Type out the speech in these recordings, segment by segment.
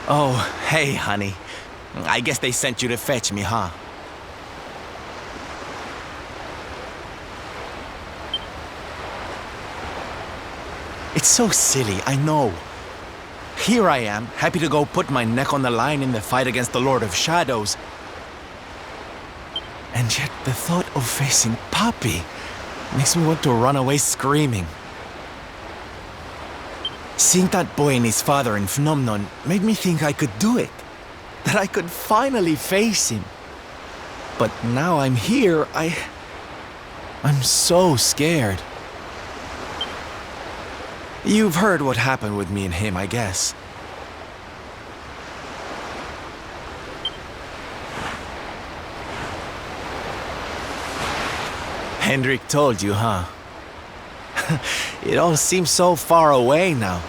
Oh, hey, honey. I guess they sent you to fetch me, huh? It's so silly, I know. Here I am, happy to go put my neck on the line in the fight against the Lord of Shadows. And yet the thought of facing Papi makes me want to run away screaming. Seeing that boy and his father in Phenomenon made me think I could do it. That I could finally face him. But now I'm here, I'm so scared. You've heard what happened with me and him, I guess. Hendrik told you, huh? It all seems so far away now.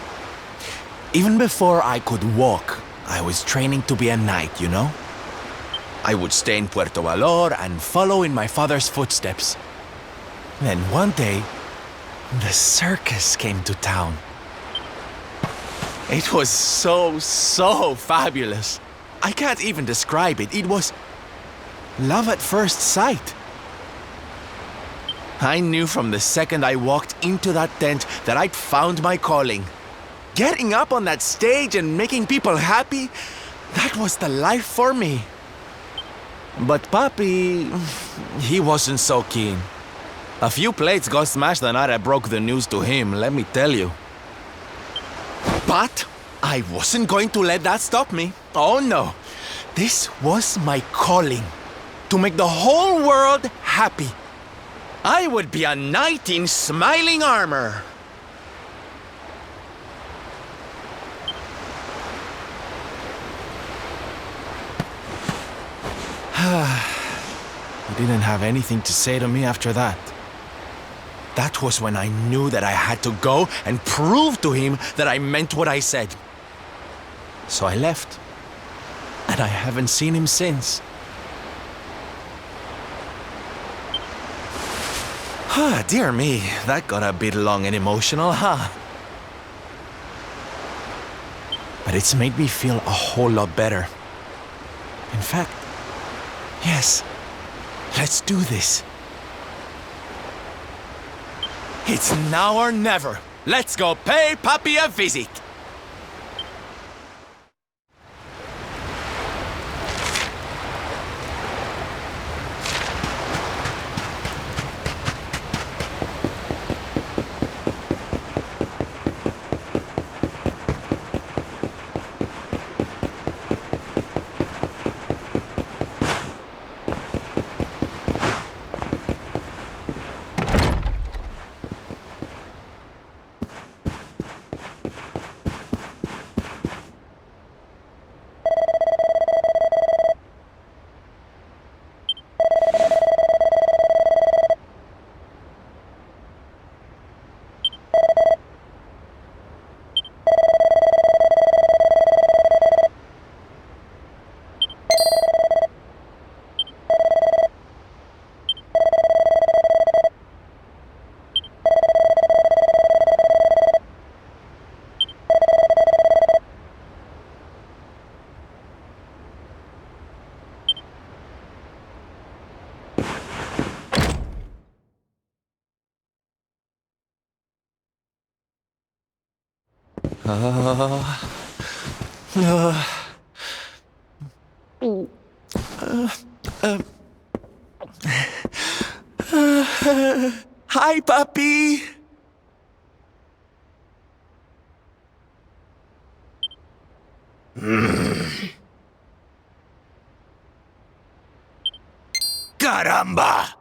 Even before I could walk, I was training to be a knight, you know? I would stay in Puerto Valor and follow in my father's footsteps. Then one day, the circus came to town. It was so fabulous. I can't even describe it. It was love at first sight. I knew from the second I walked into that tent that I'd found my calling. Getting up on that stage and making people happy, that was the life for me. But Papi, he wasn't so keen. A few plates got smashed the night I broke the news to him, let me tell you. But I wasn't going to let that stop me. Oh no. This was my calling. To make the whole world happy. I would be a knight in smiling armor. He didn't have anything to say to me after that. That was when I knew that I had to go and prove to him that I meant what I said. So I left. And I haven't seen him since. Dear me, that got a bit long and emotional, huh? But it's made me feel a whole lot better. In fact, yes, let's do this. It's now or never. Let's go pay Papi a visit. Hi, Papi. Caramba!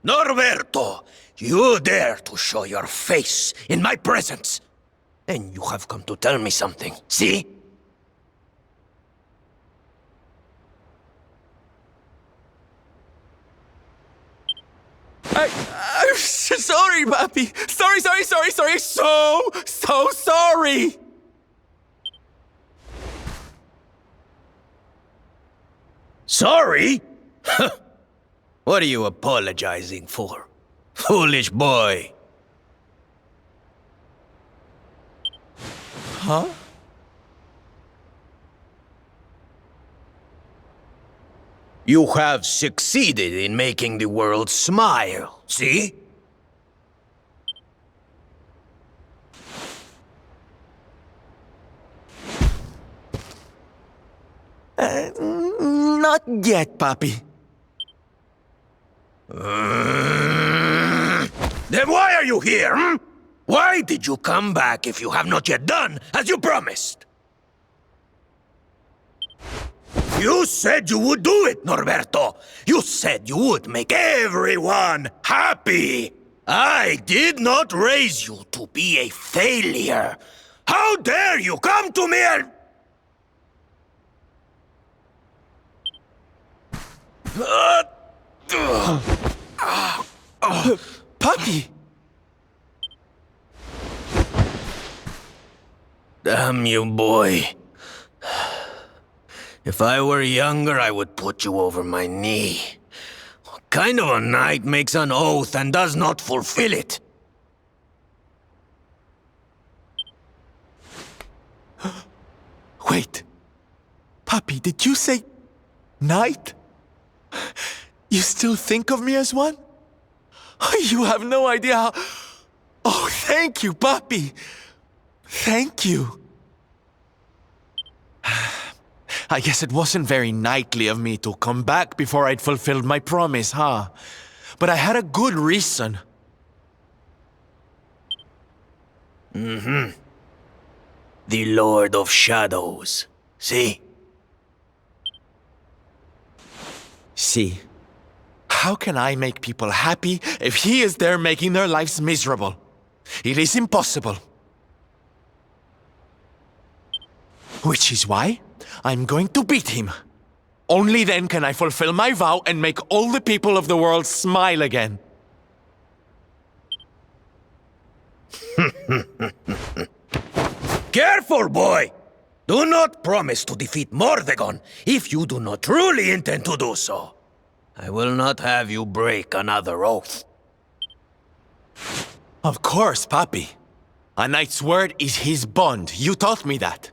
Norberto, you dare to show your face in my presence. And you have come to tell me something, see? I'm sorry, Papi. Sorry. So sorry. Sorry? What are you apologizing for? Foolish boy. Huh? You have succeeded in making the world smile, see? Not yet, Papi. Then why are you here, hmm? Why did you come back if you have not yet done as you promised? You said you would do it, Norberto. You said you would make everyone happy. I did not raise you to be a failure. How dare you come to me and... Papi! Damn you, boy. If I were younger, I would put you over my knee. What kind of a knight makes an oath and does not fulfill it? Wait. Papi, did you say... knight? You still think of me as one? You have no idea how... Oh, thank you, Papi. Thank you. I guess it wasn't very knightly of me to come back before I'd fulfilled my promise, huh? But I had a good reason. The Lord of Shadows. See? See, how can I make people happy if he is there making their lives miserable? It is impossible. Which is why I'm going to beat him. Only then can I fulfill my vow and make all the people of the world smile again. Careful, boy! Do not promise to defeat Mordegon if you do not truly intend to do so. I will not have you break another oath. Of course, Papi. A knight's word is his bond. You taught me that.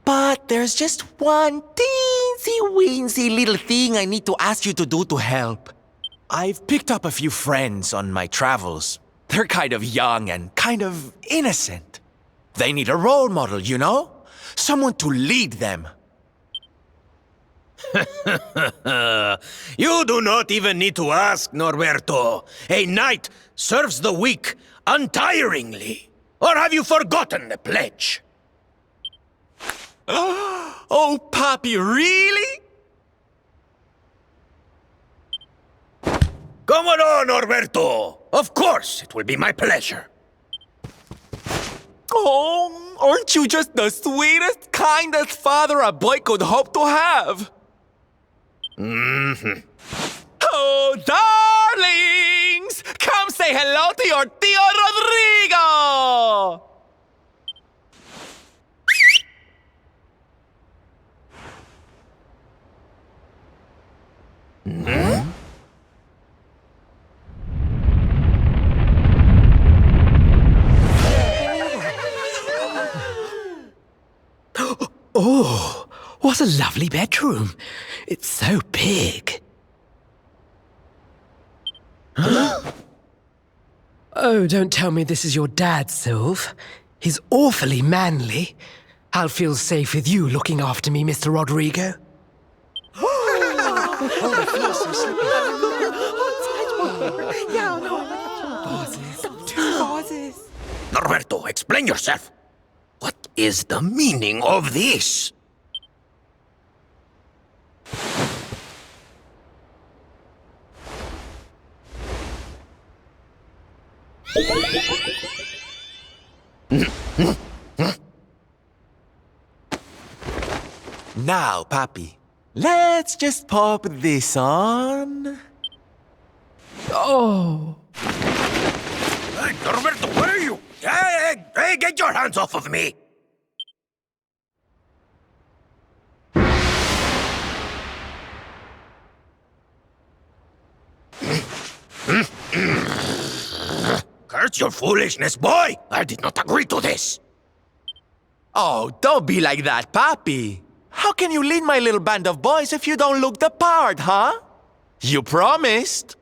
But there's just one teensy-weensy little thing I need to ask you to do to help. I've picked up a few friends on my travels. They're kind of young and kind of innocent. They need a role model, you know? Someone to lead them. You do not even need to ask, Norberto. A knight serves the weak untiringly. Or have you forgotten the pledge? Oh, Papi, really? Come on, Norberto. Of course, it will be my pleasure. Oh, aren't you just the sweetest, kindest father a boy could hope to have? Oh, darlings! Come say hello to your Tío Rodrigo! Oh, what a lovely bedroom. It's so big. Oh, don't tell me this is your dad, Sylve. He's awfully manly. I'll feel safe with you looking after me, Mr. Rodrigo. Norberto, explain yourself. What is the meaning of this? Now, Papi, let's just pop this on. Oh. Hey, Norberto, where are you? Hey, get your hands off of me! starts your foolishness, boy! I did not agree to this! Oh, don't be like that, Papi. How can you lead my little band of boys if you don't look the part, huh? You promised.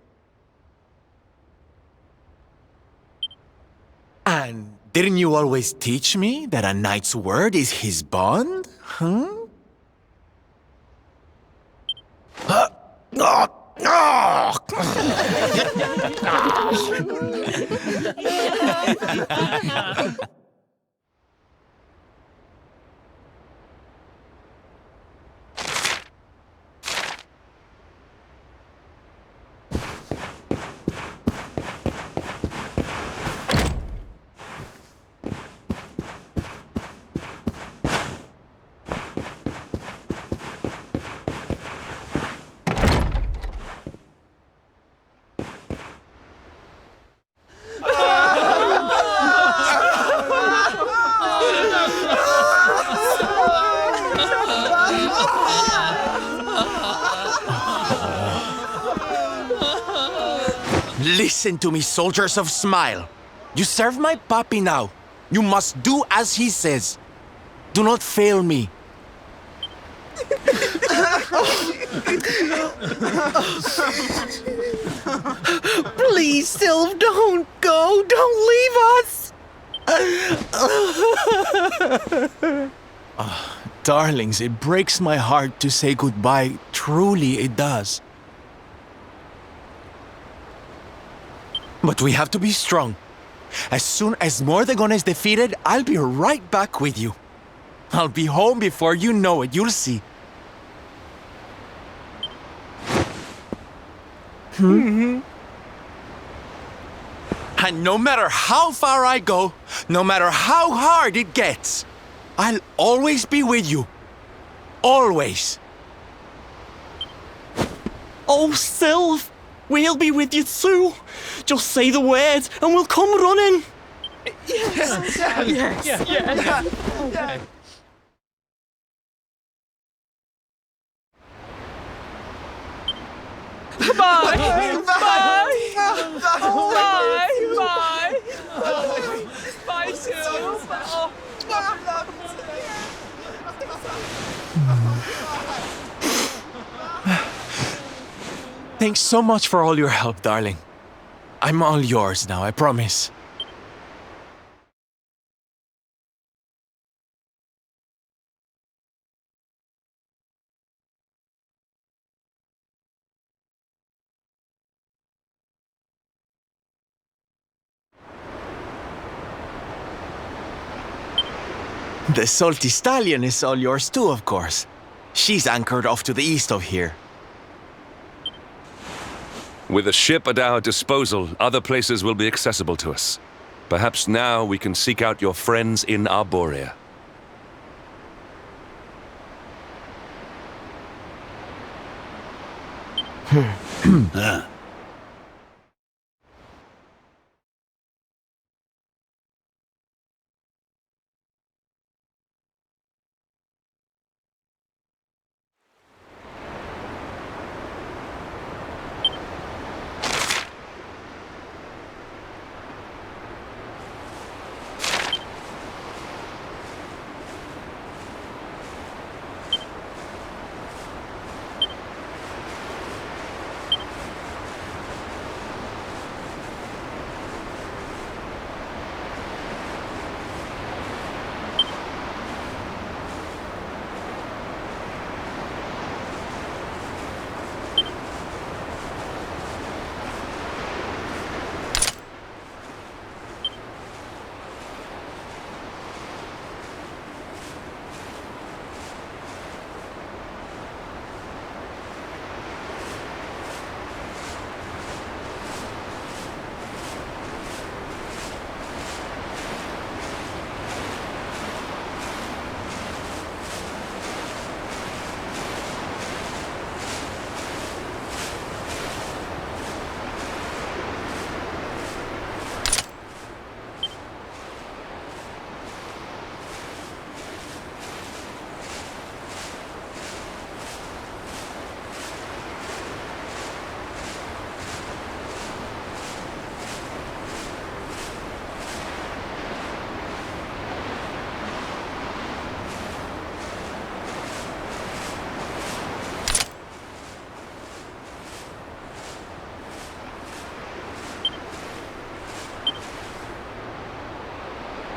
And didn't you always teach me that a knight's word is his bond? Huh? Oh, oh. Listen to me, soldiers of Smile. You serve my Papi now. You must do as he says. Do not fail me. Please, Sylv, don't go. Don't leave us. Darlings, it breaks my heart to say goodbye. Truly, it does. But we have to be strong. As soon as Mordegon is defeated, I'll be right back with you. I'll be home before you know it, you'll see. And no matter how far I go, no matter how hard it gets, I'll always be with you. Always. Oh, Sylv, we'll be with you too. Just say the word and we'll come running. Bye! Bye! Bye! Bye, Sylv! Oh. Thanks so much for all your help, darling. I'm all yours now, I promise. The salty stallion is all yours too, of course. She's anchored off to the east of here. With a ship at our disposal, other places will be accessible to us. Perhaps now we can seek out your friends in Arborea.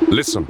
Listen.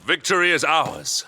Victory is ours.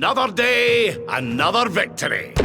Another day, another victory.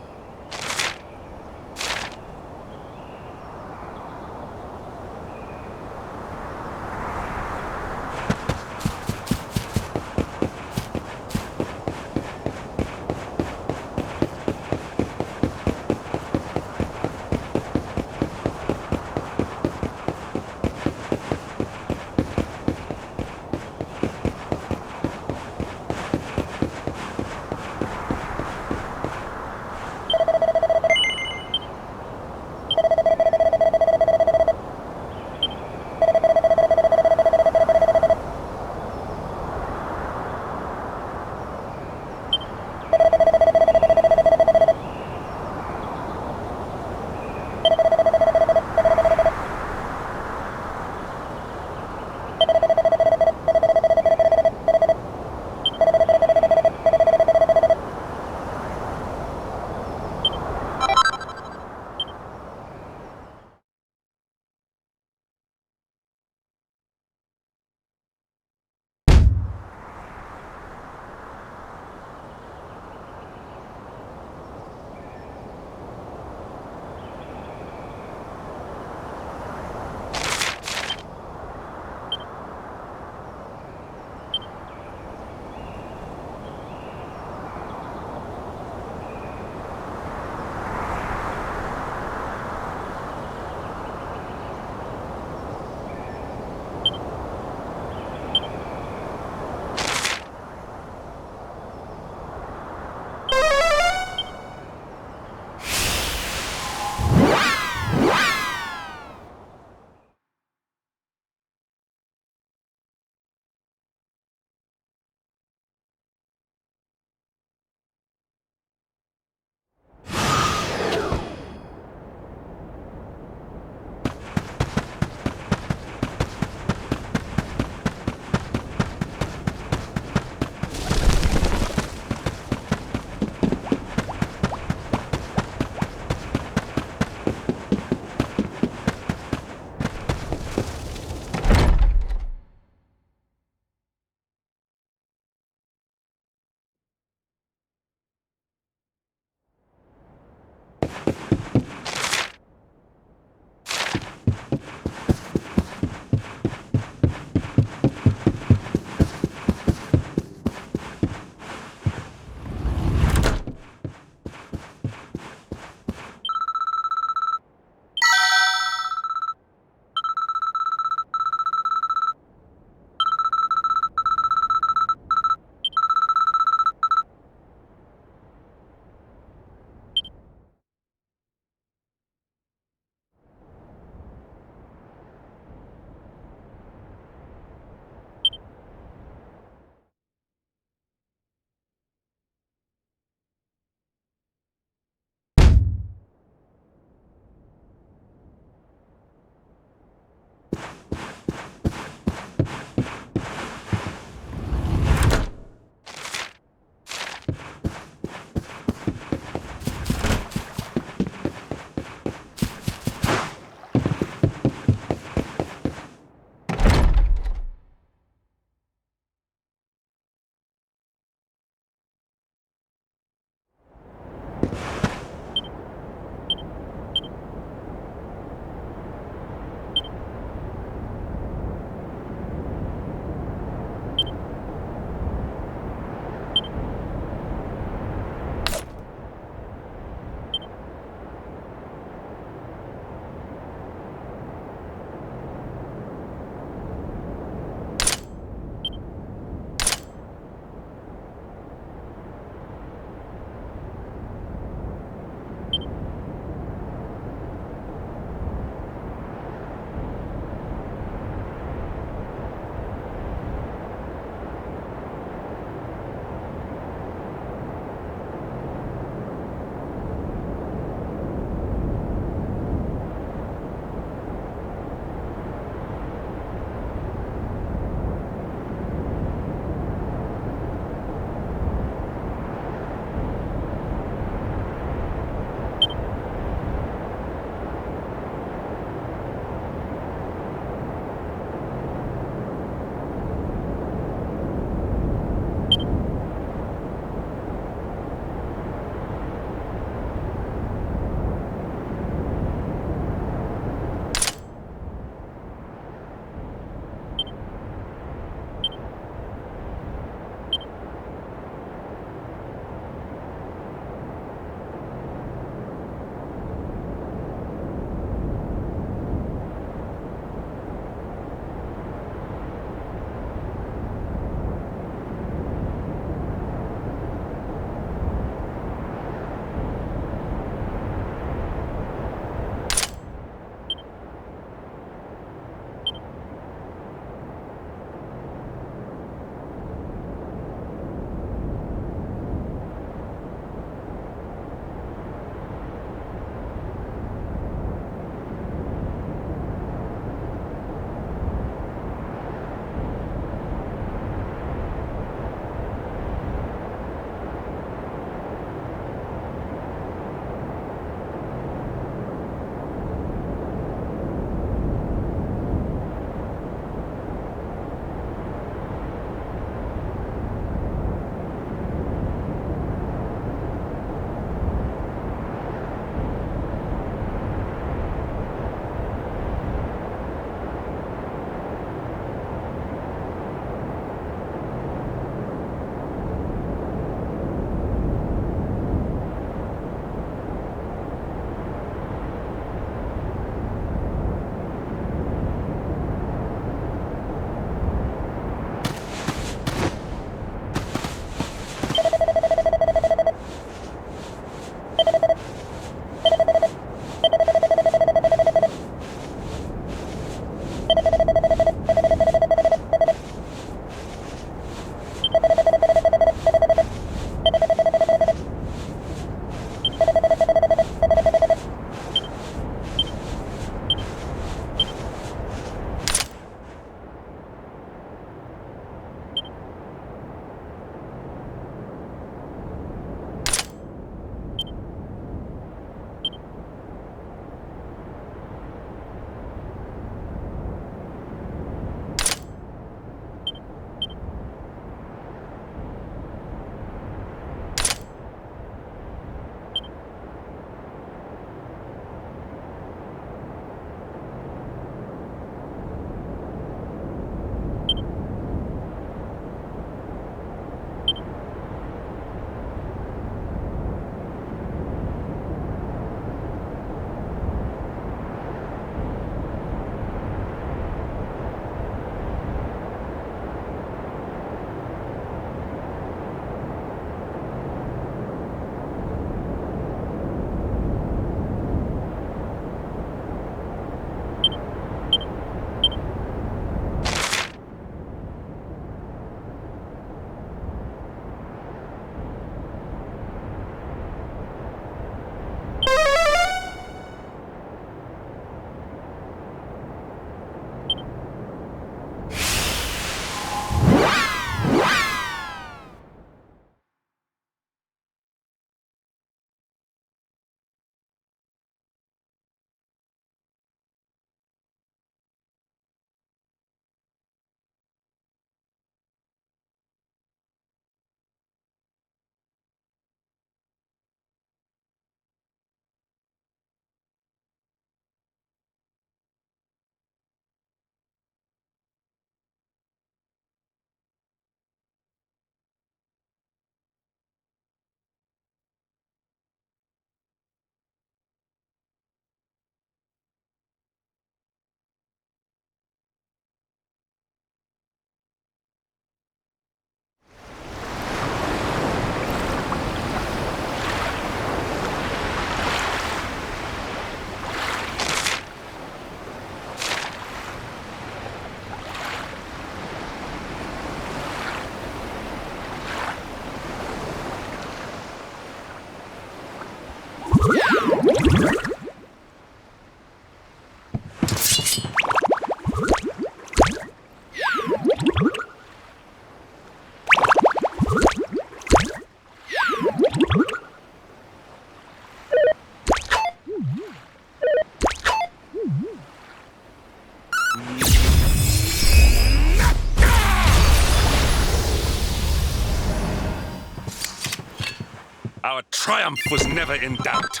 triumph was never in doubt.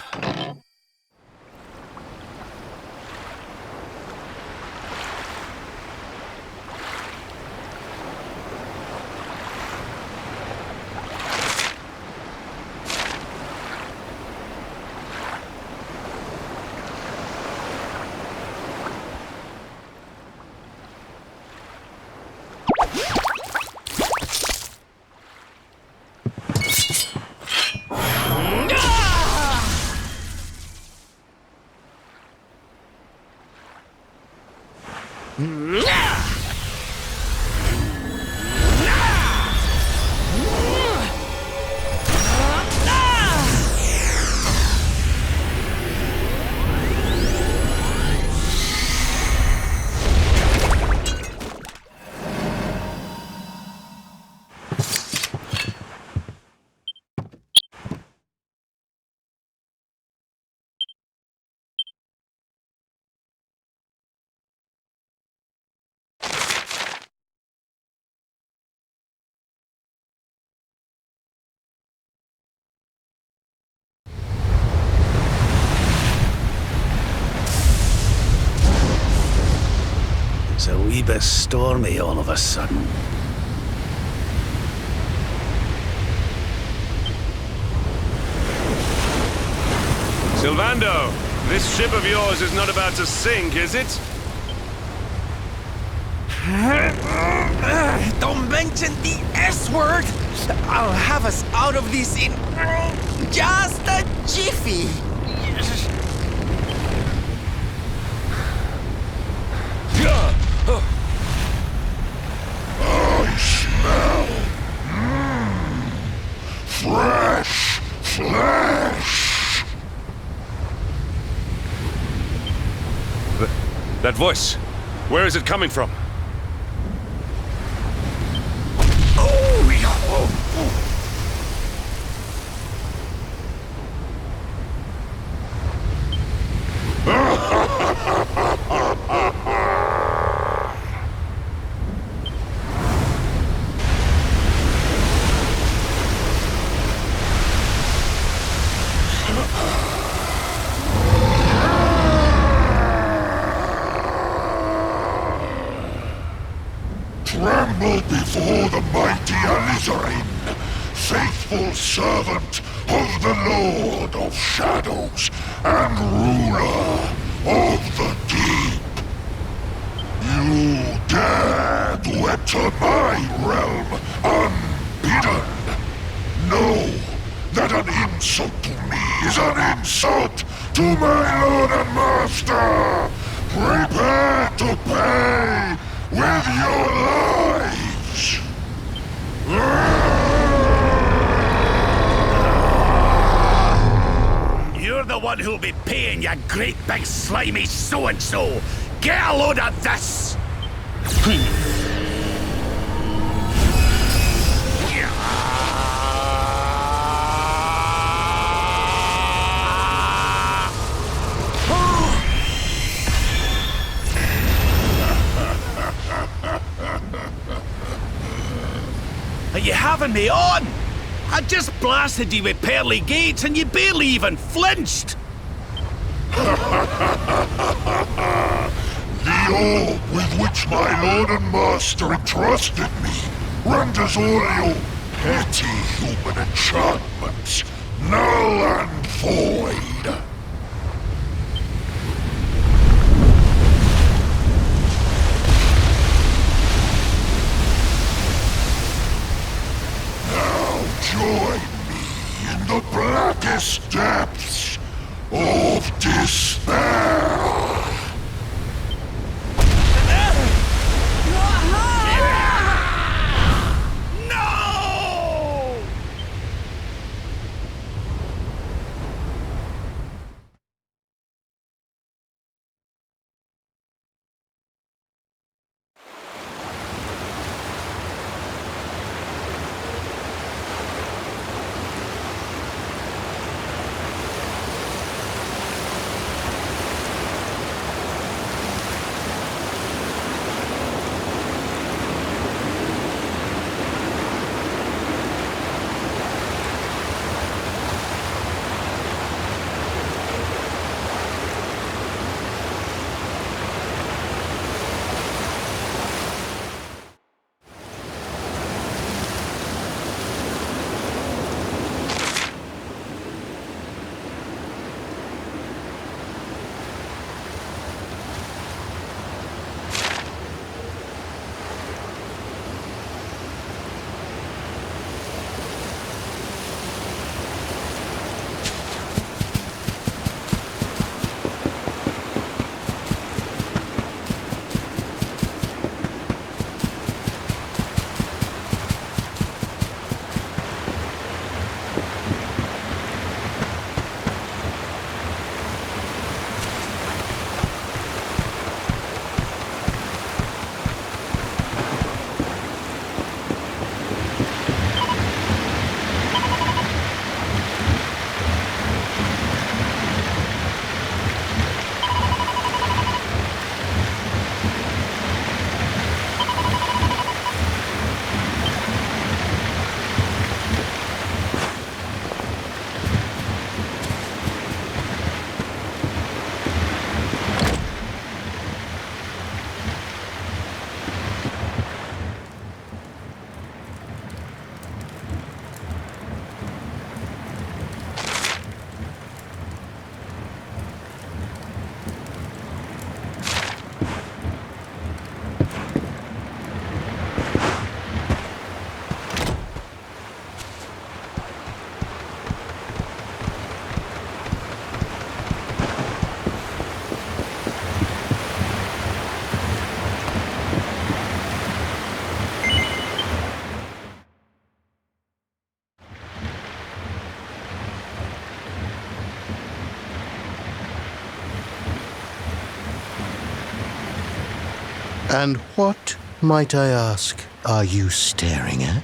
It's a wee bit stormy all of a sudden. Sylvando, this ship of yours is not about to sink, is it? Don't mention the S word! I'll have us out of this in just a jiffy! I smell fresh flesh. That voice, where is it coming from? Tremble before the mighty Elusive, faithful servant of the Lord of Shadows and ruler of the deep. You dare to enter my realm unbidden. Know that an insult to me is an insult to my lord and master. Prepare to pay with your lives! You're the one who'll be paying, you great big slimy so-and-so! Get a load of this! Are you having me on? I just blasted you with pearly gates and you barely even flinched! The orb with which my lord and master entrusted me renders all your petty human enchantments null and void. Now join me in the blackest depths of despair. And what, might I ask, are you staring at?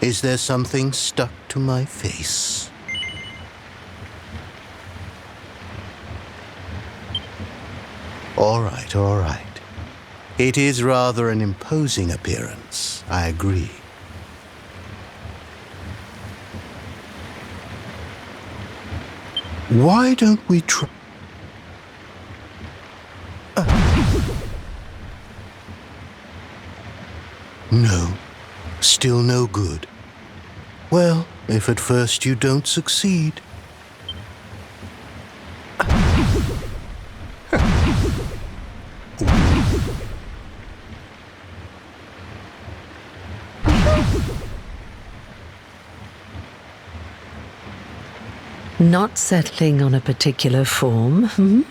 Is there something stuck to my face? All right, all right. It is rather an imposing appearance, I agree. Why don't we try... No, still no good. Well, if at first you don't succeed... Not settling on a particular form, hmm?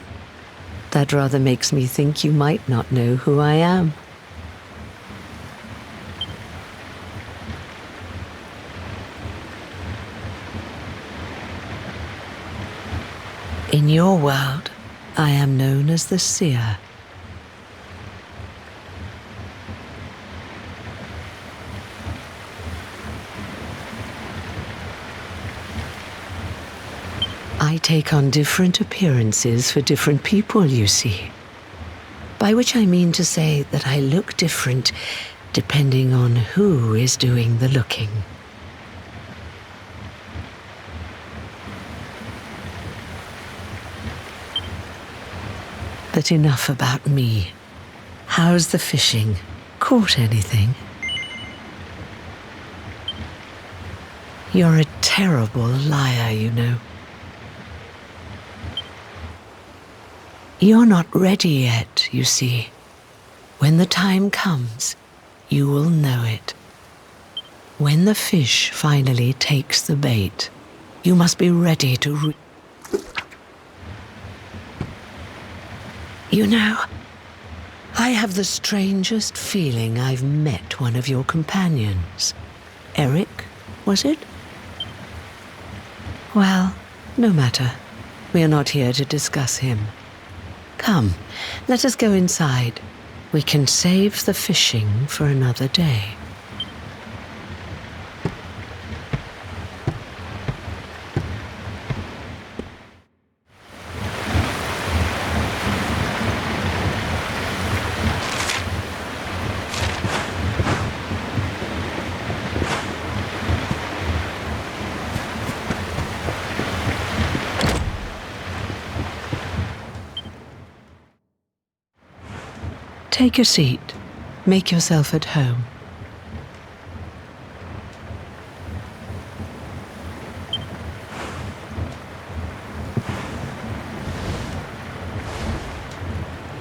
That rather makes me think you might not know who I am. In your world, I am known as the Seer. I take on different appearances for different people, you see. By which I mean to say that I look different depending on who is doing the looking. But enough about me. How's the fishing? Caught anything? You're a terrible liar, you know. You're not ready yet, you see. When the time comes, you will know it. When the fish finally takes the bait, you must be ready to You know, I have the strangest feeling I've met one of your companions. Eric, was it? Well, no matter. We are not here to discuss him. Come, let us go inside. We can save the fishing for another day. Take a seat. Make yourself at home.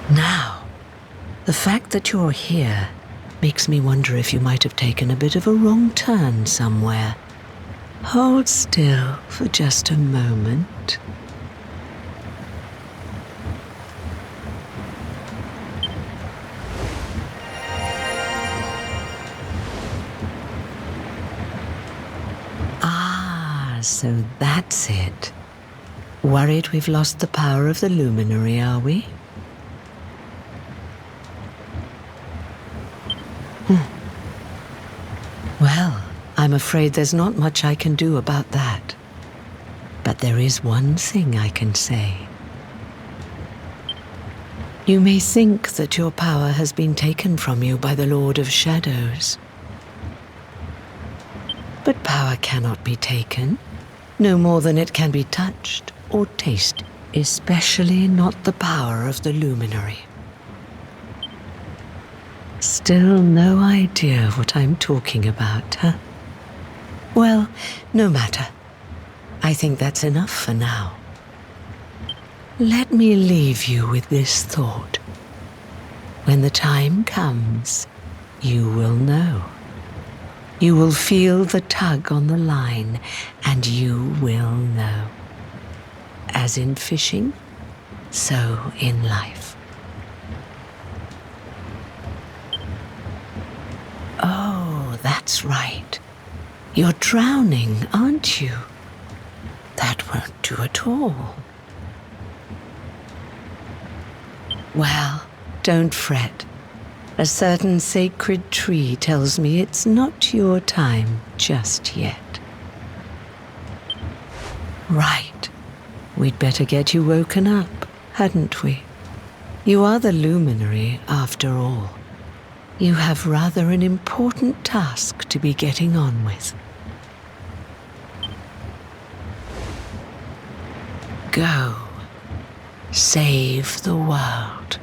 Now, the fact that you're here makes me wonder if you might have taken a bit of a wrong turn somewhere. Hold still for just a moment. So that's it. Worried we've lost the power of the luminary, are we? Well, I'm afraid there's not much I can do about that. But there is one thing I can say. You may think that your power has been taken from you by the Lord of Shadows. But power cannot be taken. No more than it can be touched or tasted, especially not the power of the luminary. Still no idea what I'm talking about, huh? Well, no matter. I think that's enough for now. Let me leave you with this thought. When the time comes, you will know. You will feel the tug on the line, and you will know. As in fishing, so in life. Oh, that's right. You're drowning, aren't you? That won't do at all. Well, Don't fret. A certain sacred tree tells me it's not your time just yet. Right. We'd better get you woken up, hadn't we? You are the luminary, after all. You have rather an important task to be getting on with. Go. Save the world.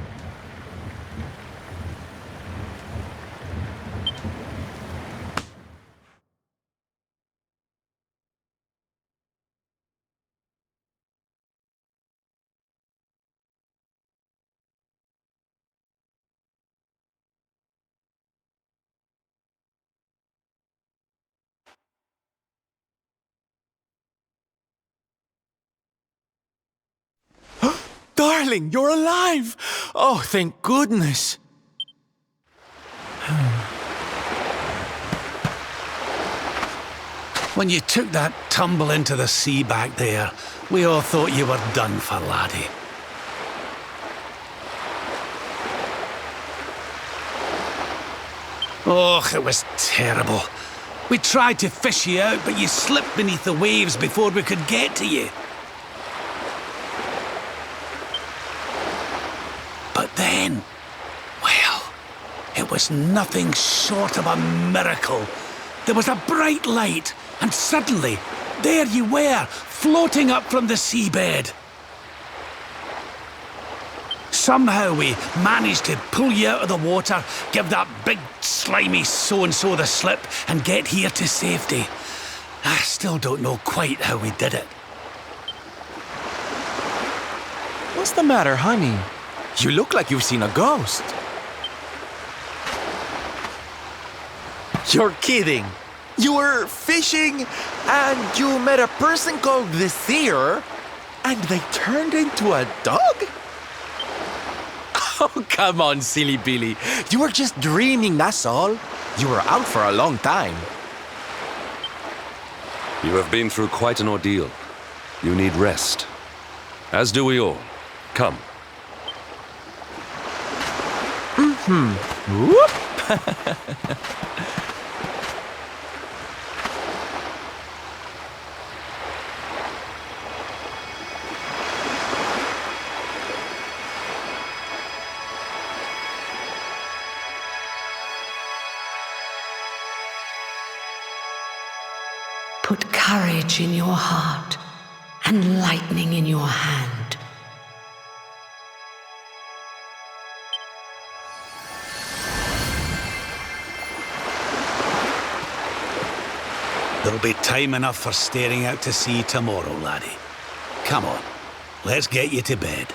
Darling, you're alive! Oh, thank goodness. When you took that tumble into the sea back there, we all thought you were done for, laddie. Oh, it was terrible. We tried to fish you out, but you slipped beneath the waves before we could get to you. But then, well, it was nothing short of a miracle. There was a bright light, and suddenly, there you were, floating up from the seabed. Somehow we managed to pull you out of the water, give that big, slimy so-and-so the slip, and get here to safety. I still don't know quite how we did it. What's the matter, honey? You look like you've seen a ghost. You're kidding. You were fishing and you met a person called the Seer and they turned into a dog? Oh, come on, silly Billy. You were just dreaming, that's all. You were out for a long time. You have been through quite an ordeal. You need rest. As do we all. Come. Whoop! Put courage in your heart and lightning in your hand. There'll be time enough for staring out to sea tomorrow, laddie. Come on, let's get you to bed.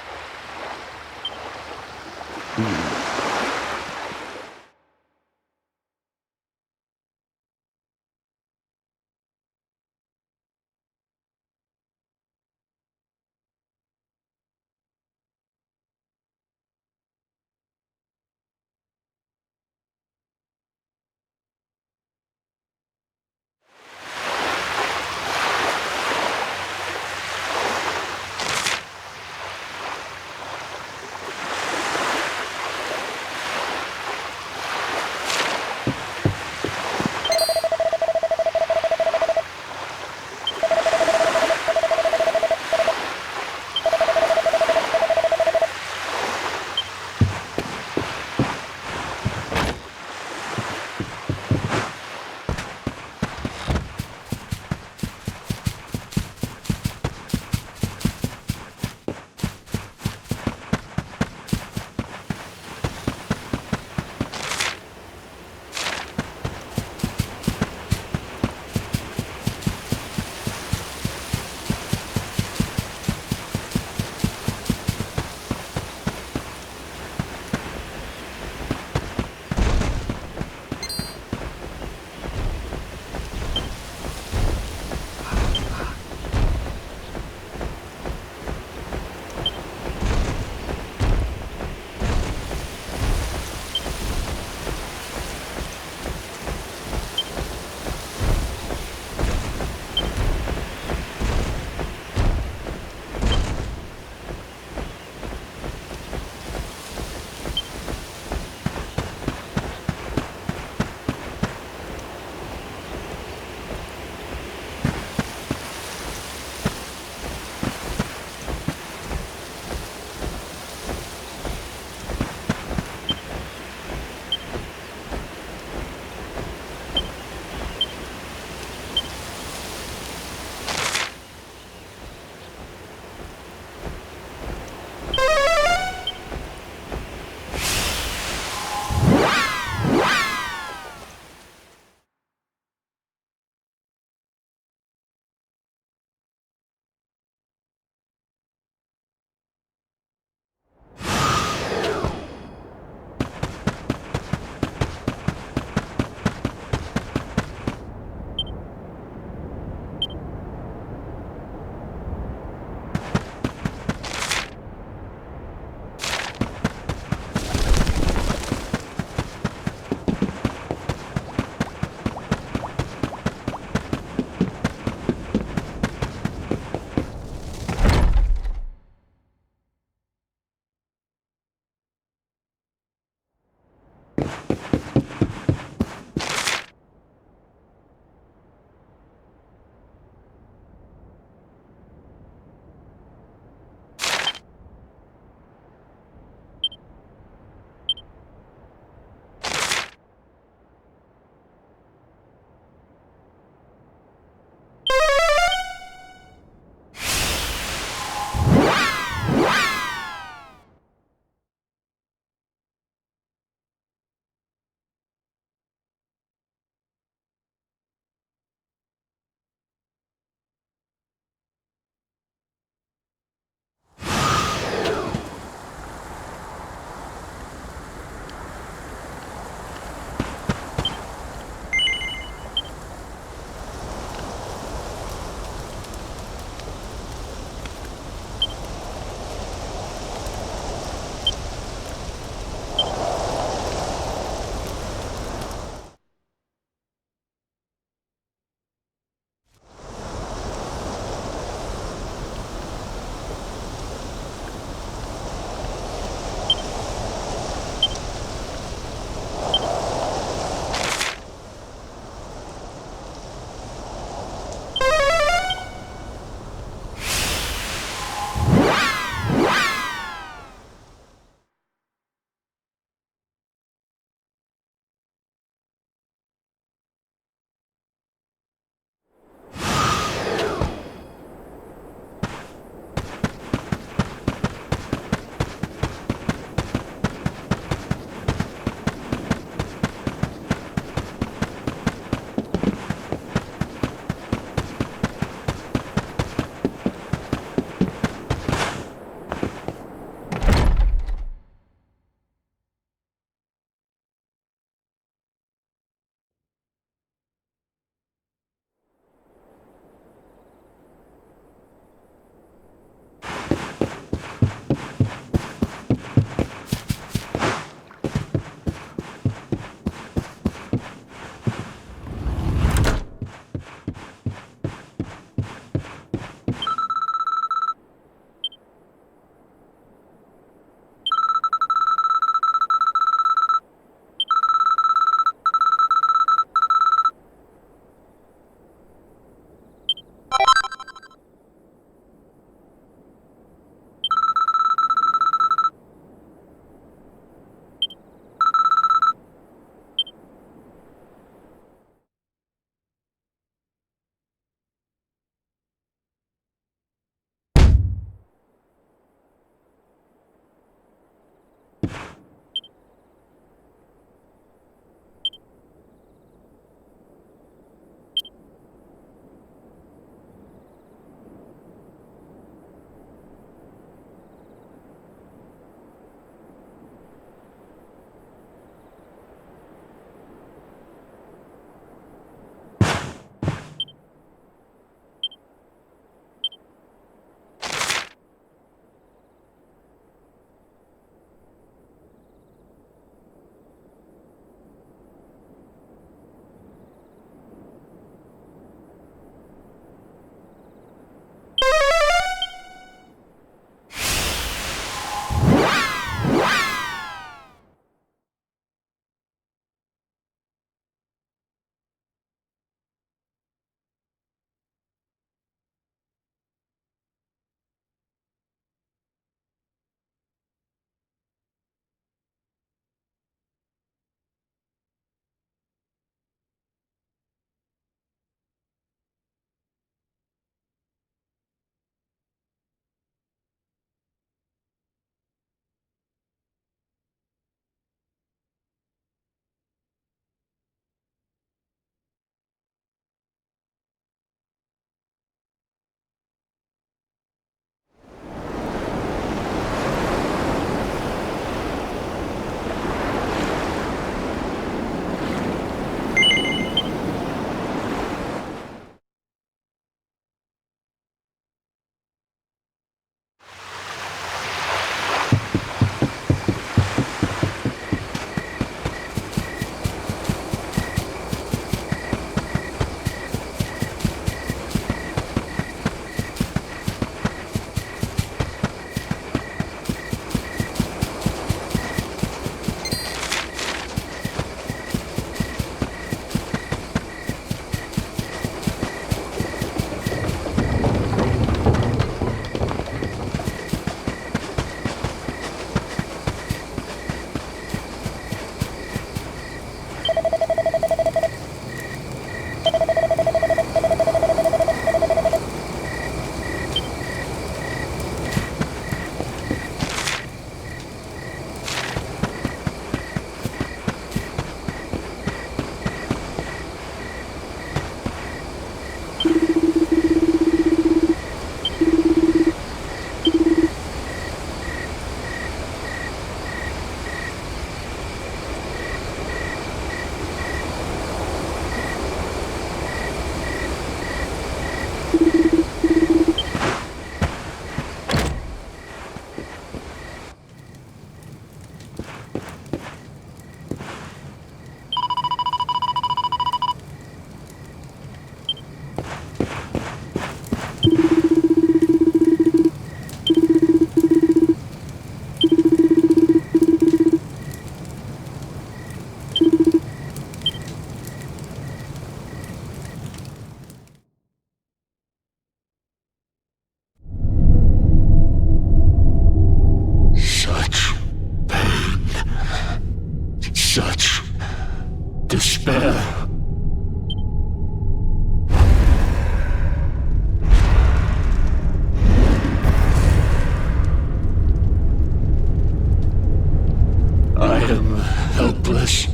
am helpless,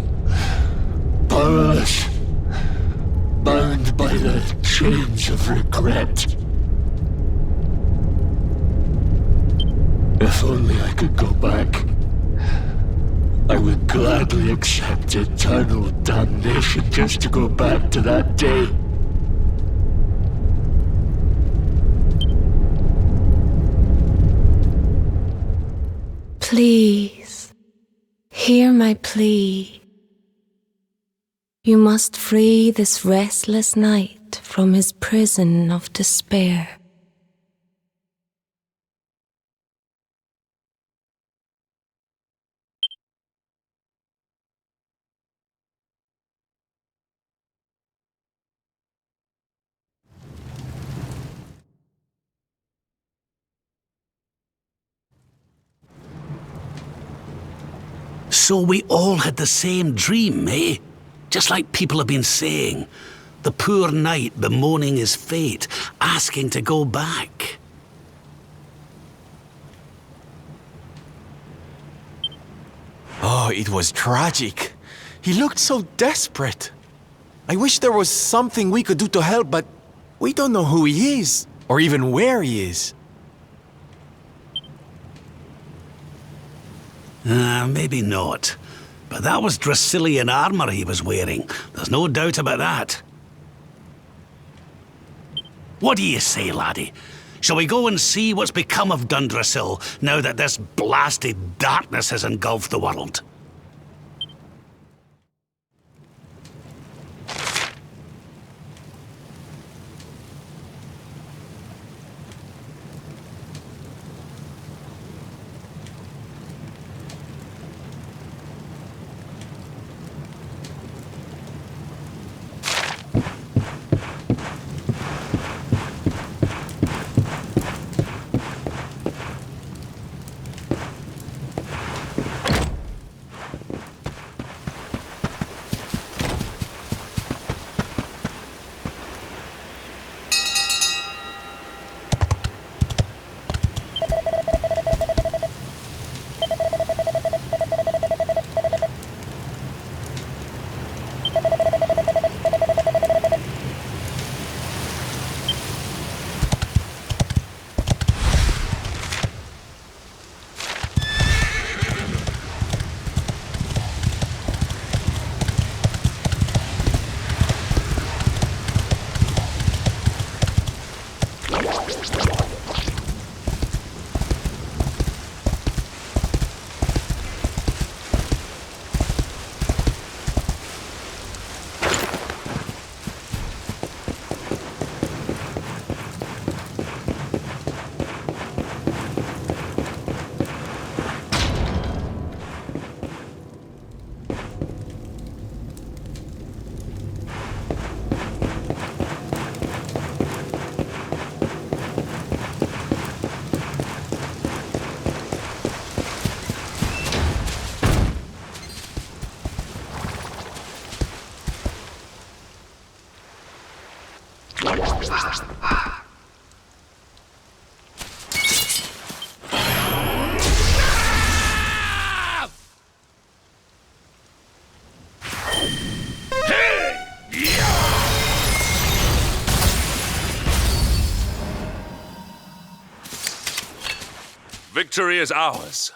powerless, bound by the chains of regret. If only I could go back, I would gladly accept eternal damnation just to go back to that day. Please, hear my plea. You must free this restless knight from his prison of despair. So we all had the same dream, eh? Just like people have been saying. The poor knight bemoaning his fate, asking to go back. Oh, it was tragic. He looked so desperate. I wish there was something we could do to help, but we don't know who he is, or even where he is. Maybe not. But that was Dracilian armor he was wearing. There's no doubt about that. What do you say, laddie? Shall we go and see what's become of Dundrasil now that this blasted darkness has engulfed the world? Victory is ours.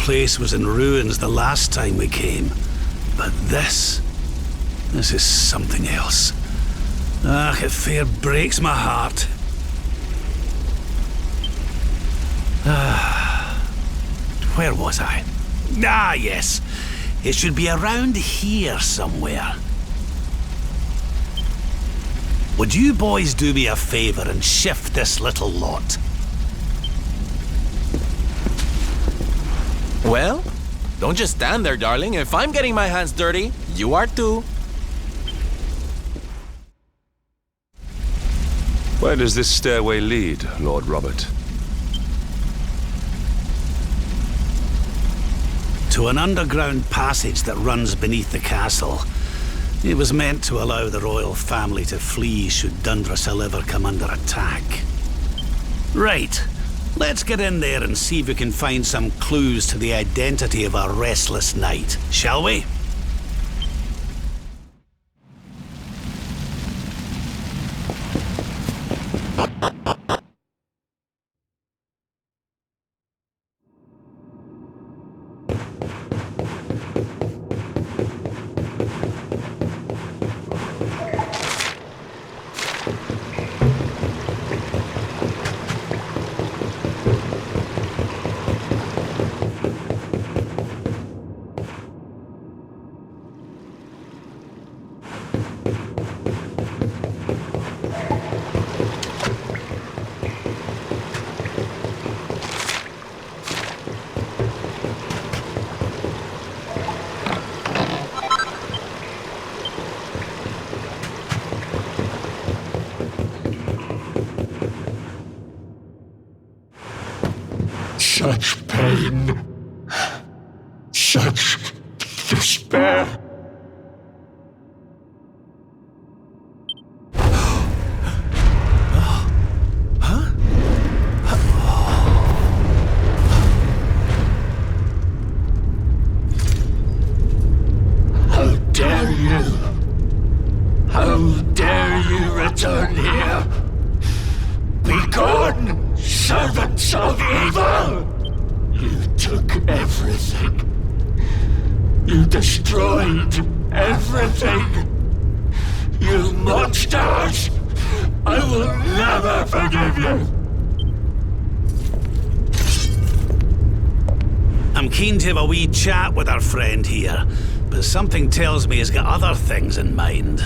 place was in ruins the last time we came. But this is something else. Ah, it fair breaks my heart. Where was I? Ah, yes. It should be around here somewhere. Would you boys do me a favor and shift this little lot? Well, don't just stand there, darling. If I'm getting my hands dirty, you are too. Where does this stairway lead, Lord Robert? To an underground passage that runs beneath the castle. It was meant to allow the royal family to flee should Dundrasil ever come under attack. Right. Let's get in there and see if we can find some clues to the identity of our restless knight, shall we? Such pain. Such despair. How dare you? How dare you return here? Begone, servants of evil! You took everything. You destroyed everything. You monsters! I will never forgive you! I'm keen to have a wee chat with our friend here, but something tells me he's got other things in mind.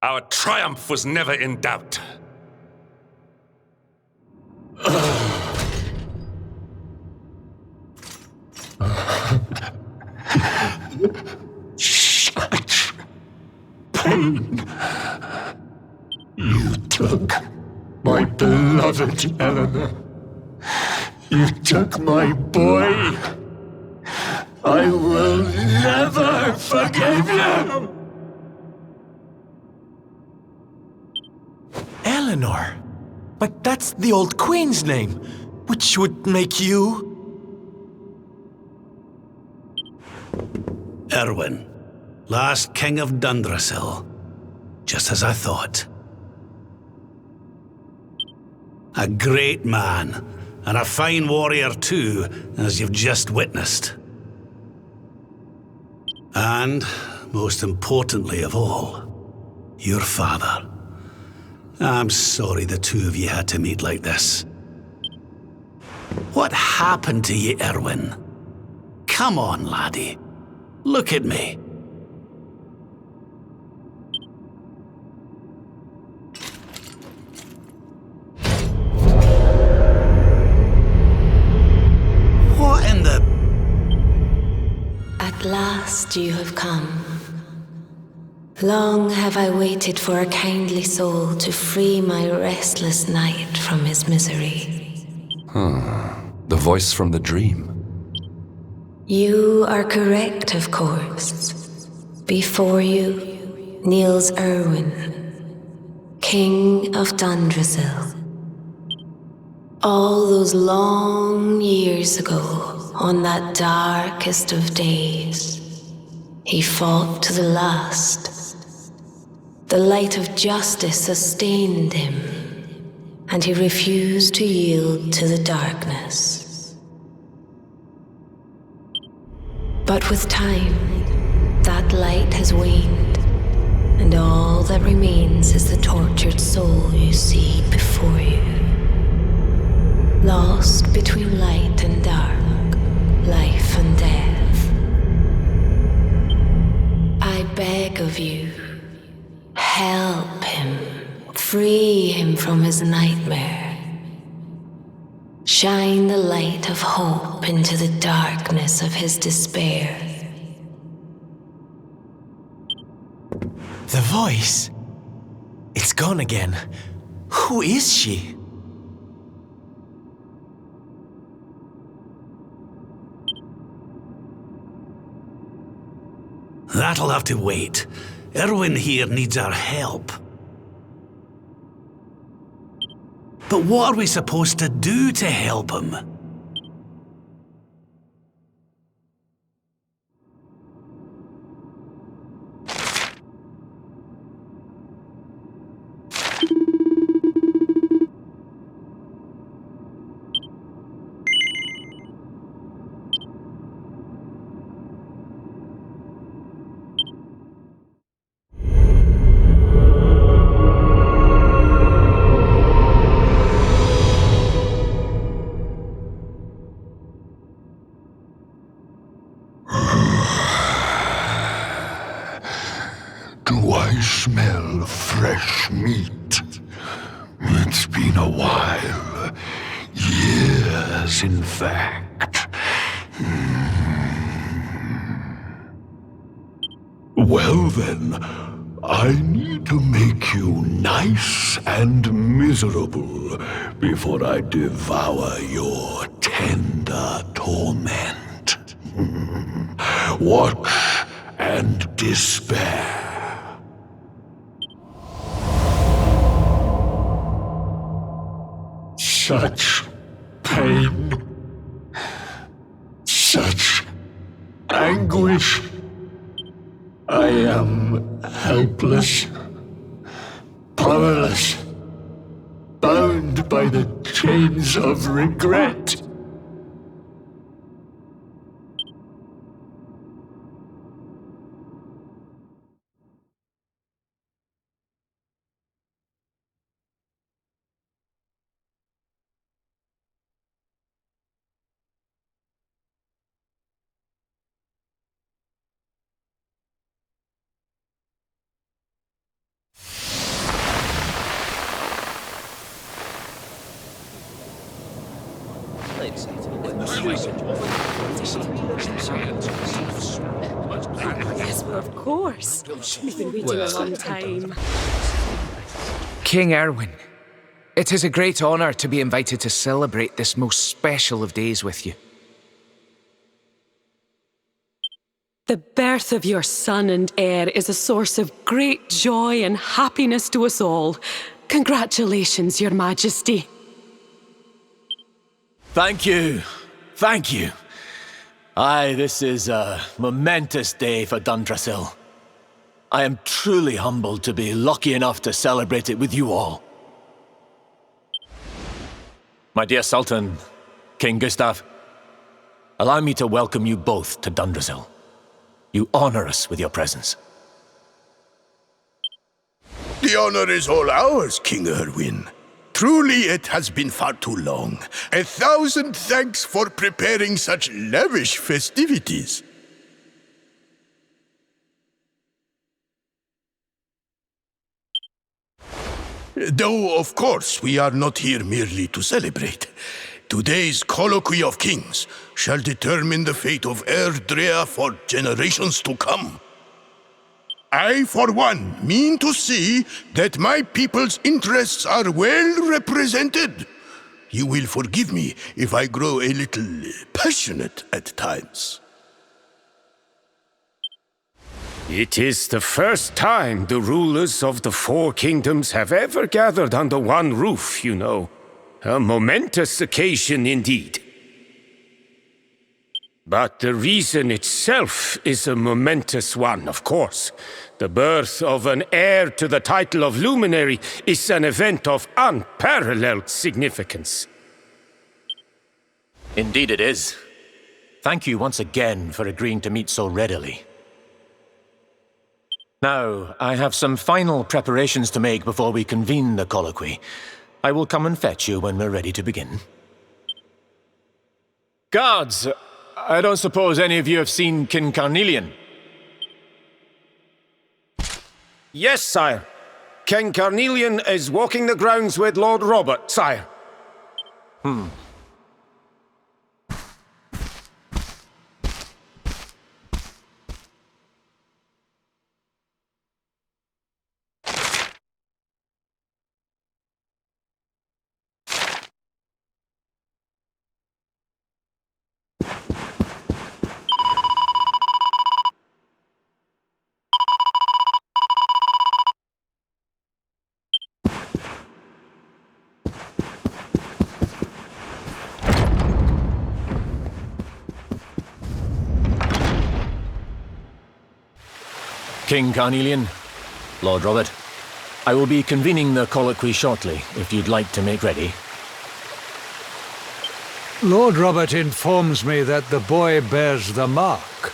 Our triumph was never in doubt. Such pain. You took my beloved Eleanor. You took my boy. I will never forgive you! Eleanor? But that's the old queen's name, which would make you... Erwin, last king of Dundrasil. Just as I thought. A great man, and a fine warrior too, as you've just witnessed. And, most importantly of all, your father. I'm sorry the two of you had to meet like this. What happened to you, Erwin? Come on, laddie. Look at me. What in the... At last you have come. Long have I waited for a kindly soul to free my restless night from his misery. The voice from the dream. You are correct, of course. Before you kneels Erwin, King of Dundrasil. All those long years ago, on that darkest of days, he fought to the last. The light of justice sustained him, and he refused to yield to the darkness. But with time, that light has waned, and all that remains is the tortured soul you see before you. Lost between light and dark, life and death. I beg of you, help him, free him from his nightmare. Shine the light of hope into the darkness of his despair. The voice? It's gone again. Who is she? That'll have to wait. Erwin here needs our help. But what are we supposed to do to help him? Do I smell fresh meat? It's been a while. Years, in fact. Well then, I need to make you nice and miserable before I devour your tender torment. Watch and despair. Such pain, such anguish. I am helpless, powerless, bound by the chains of regret. Yes, well, of course. We've been waiting a long time. King Erwin, it is a great honor to be invited to celebrate this most special of days with you. The birth of your son and heir is a source of great joy and happiness to us all. Congratulations, Your Majesty. Thank you. Thank you. Aye, this is a momentous day for Dundrasil. I am truly humbled to be lucky enough to celebrate it with you all. My dear Sultan, King Gustav, allow me to welcome you both to Dundrasil. You honor us with your presence. The honor is all ours, King Erwin. Truly it has been far too long. 1,000 thanks for preparing such lavish festivities. Though, of course, we are not here merely to celebrate. Today's colloquy of kings shall determine the fate of Erdrea for generations to come. I, for one, mean to see that my people's interests are well represented. You will forgive me if I grow a little passionate at times. It is the first time the rulers of the four kingdoms have ever gathered under one roof, you know. A momentous occasion indeed. But the reason itself is a momentous one, of course. The birth of an heir to the title of luminary is an event of unparalleled significance. Indeed it is. Thank you once again for agreeing to meet so readily. Now, I have some final preparations to make before we convene the colloquy. I will come and fetch you when we're ready to begin. Guards! I don't suppose any of you have seen King Carnelian? Yes, sire. King Carnelian is walking the grounds with Lord Robert, sire. King Carnelian, Lord Robert, I will be convening the colloquy shortly, if you'd like to make ready. Lord Robert informs me that the boy bears the mark.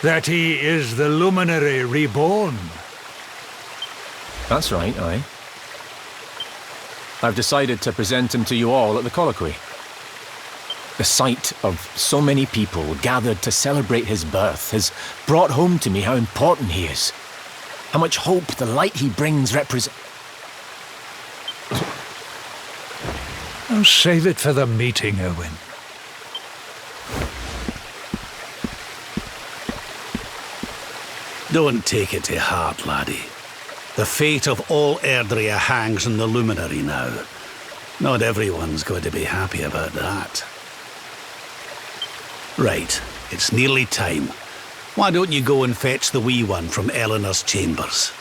That he is the luminary reborn. That's right, aye. I've decided to present him to you all at the colloquy. The sight of so many people gathered to celebrate his birth has brought home to me how important he is. How much hope the light he brings represents. Oh, save it for the meeting, Owen. Don't take it to heart, laddie. The fate of all Erdrea hangs on the luminary now. Not everyone's going to be happy about that. Right, it's nearly time. Why don't you go and fetch the wee one from Eleanor's chambers?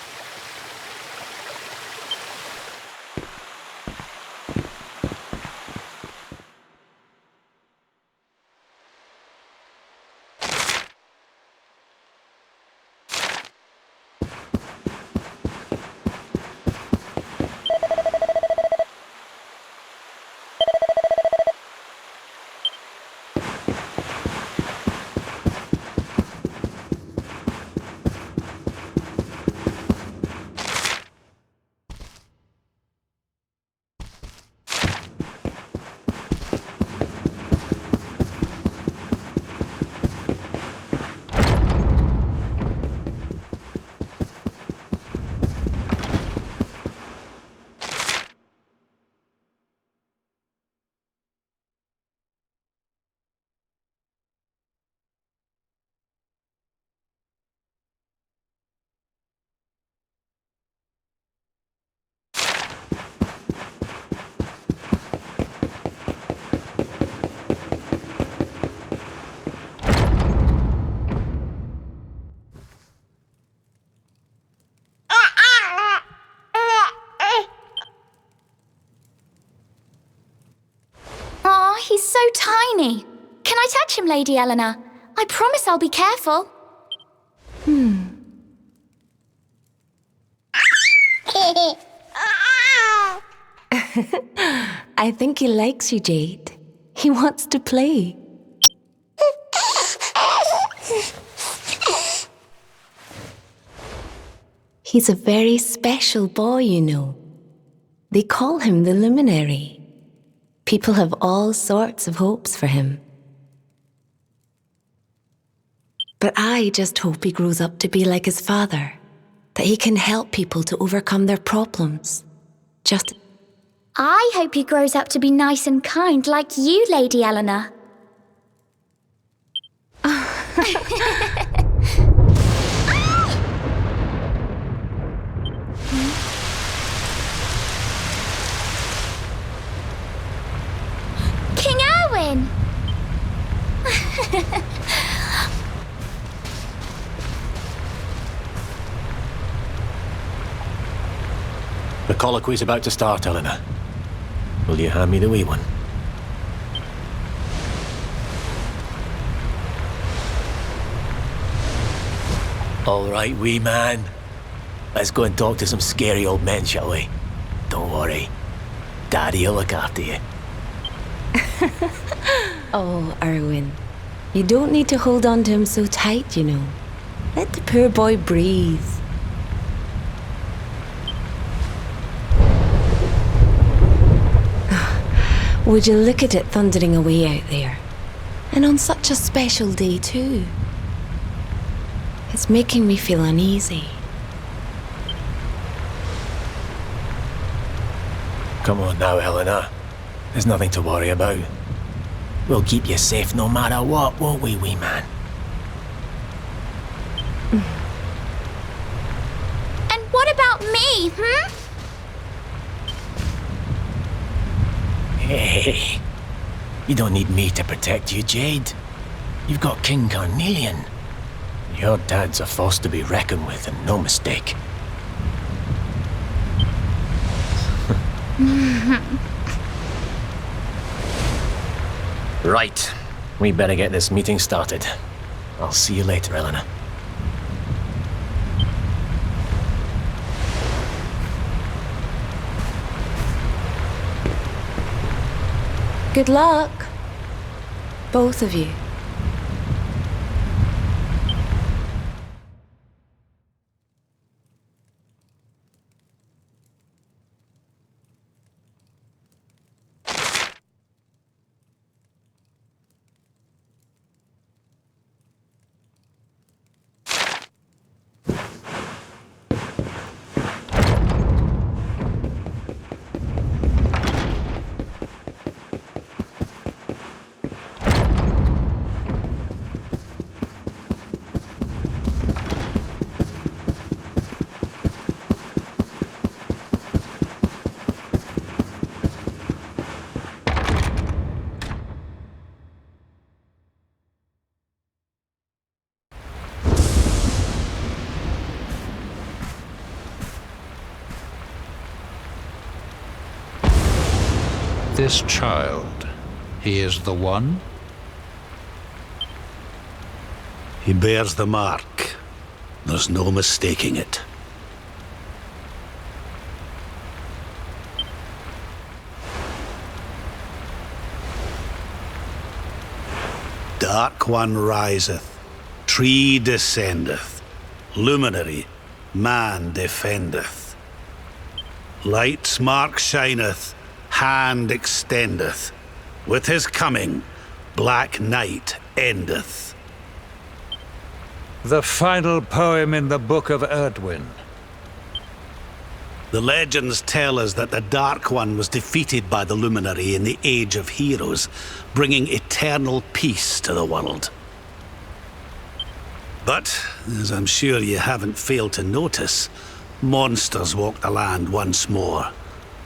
so tiny. Can I touch him, Lady Eleanor? I promise I'll be careful. I think he likes you, Jade. He wants to play. He's a very special boy, you know. They call him the Luminary. People have all sorts of hopes for him. But I just hope he grows up to be like his father, that he can help people to overcome their problems. I hope he grows up to be nice and kind like you, Lady Eleanor. King Erwin! The colloquy's about to start, Eleanor. Will you hand me the wee one? All right, wee man. Let's go and talk to some scary old men, shall we? Don't worry. Daddy'll look after you. Oh, Erwin. You don't need to hold on to him so tight, you know. Let the poor boy breathe. Would you look at it thundering away out there? And on such a special day, too. It's making me feel uneasy. Come on now, Eleanor. There's nothing to worry about. We'll keep you safe no matter what, won't we, wee man? And what about me, Hey, you don't need me to protect you, Jade. You've got King Carnelian. Your dad's a force to be reckoned with, and no mistake. Right. We better get this meeting started. I'll see you later, Eleanor. Good luck. Both of you. This child, he is the one? He bears the mark. There's no mistaking it. Dark One riseth, tree descendeth, luminary, man defendeth. Light's mark shineth, hand extendeth. With his coming, black night endeth. The final poem in the Book of Erdwin. The legends tell us that the Dark One was defeated by the Luminary in the Age of Heroes, bringing eternal peace to the world. But, as I'm sure you haven't failed to notice, monsters walk the land once more.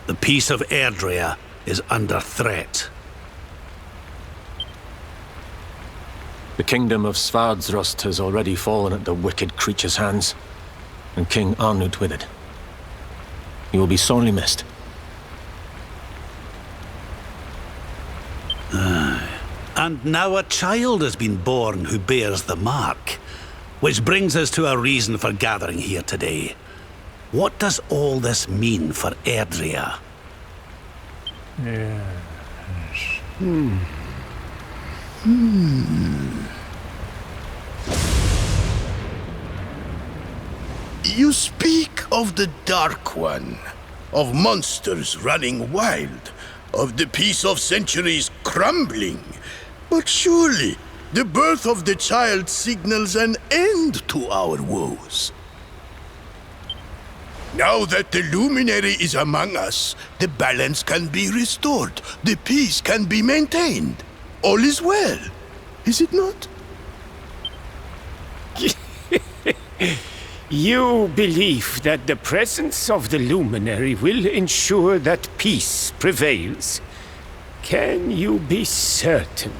The peace of Erdrea is under threat. The kingdom of Svardsrust has already fallen at the wicked creature's hands, and King Arnut with it. He will be sorely missed. And now a child has been born who bears the mark. Which brings us to our reason for gathering here today. What does all this mean for Erdrea? Yes. You speak of the Dark One, of monsters running wild, of the peace of centuries crumbling. But surely, the birth of the child signals an end to our woes. Now that the luminary is among us, the balance can be restored, the peace can be maintained. All is well, is it not? You believe that the presence of the luminary will ensure that peace prevails? Can you be certain?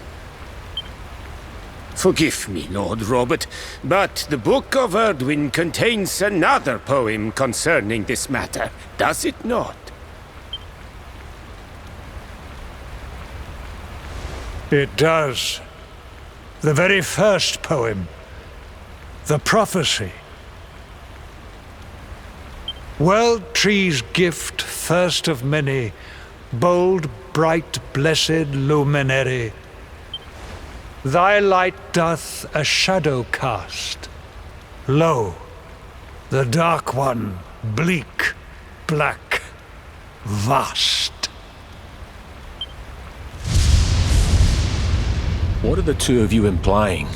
Forgive me, Lord Robert, but the Book of Erdwin contains another poem concerning this matter, does it not? It does. The very first poem. The prophecy. World tree's gift, first of many, bold, bright, blessed luminary. Thy light doth a shadow cast. Lo, the Dark One, bleak, black, vast. What are the two of you implying?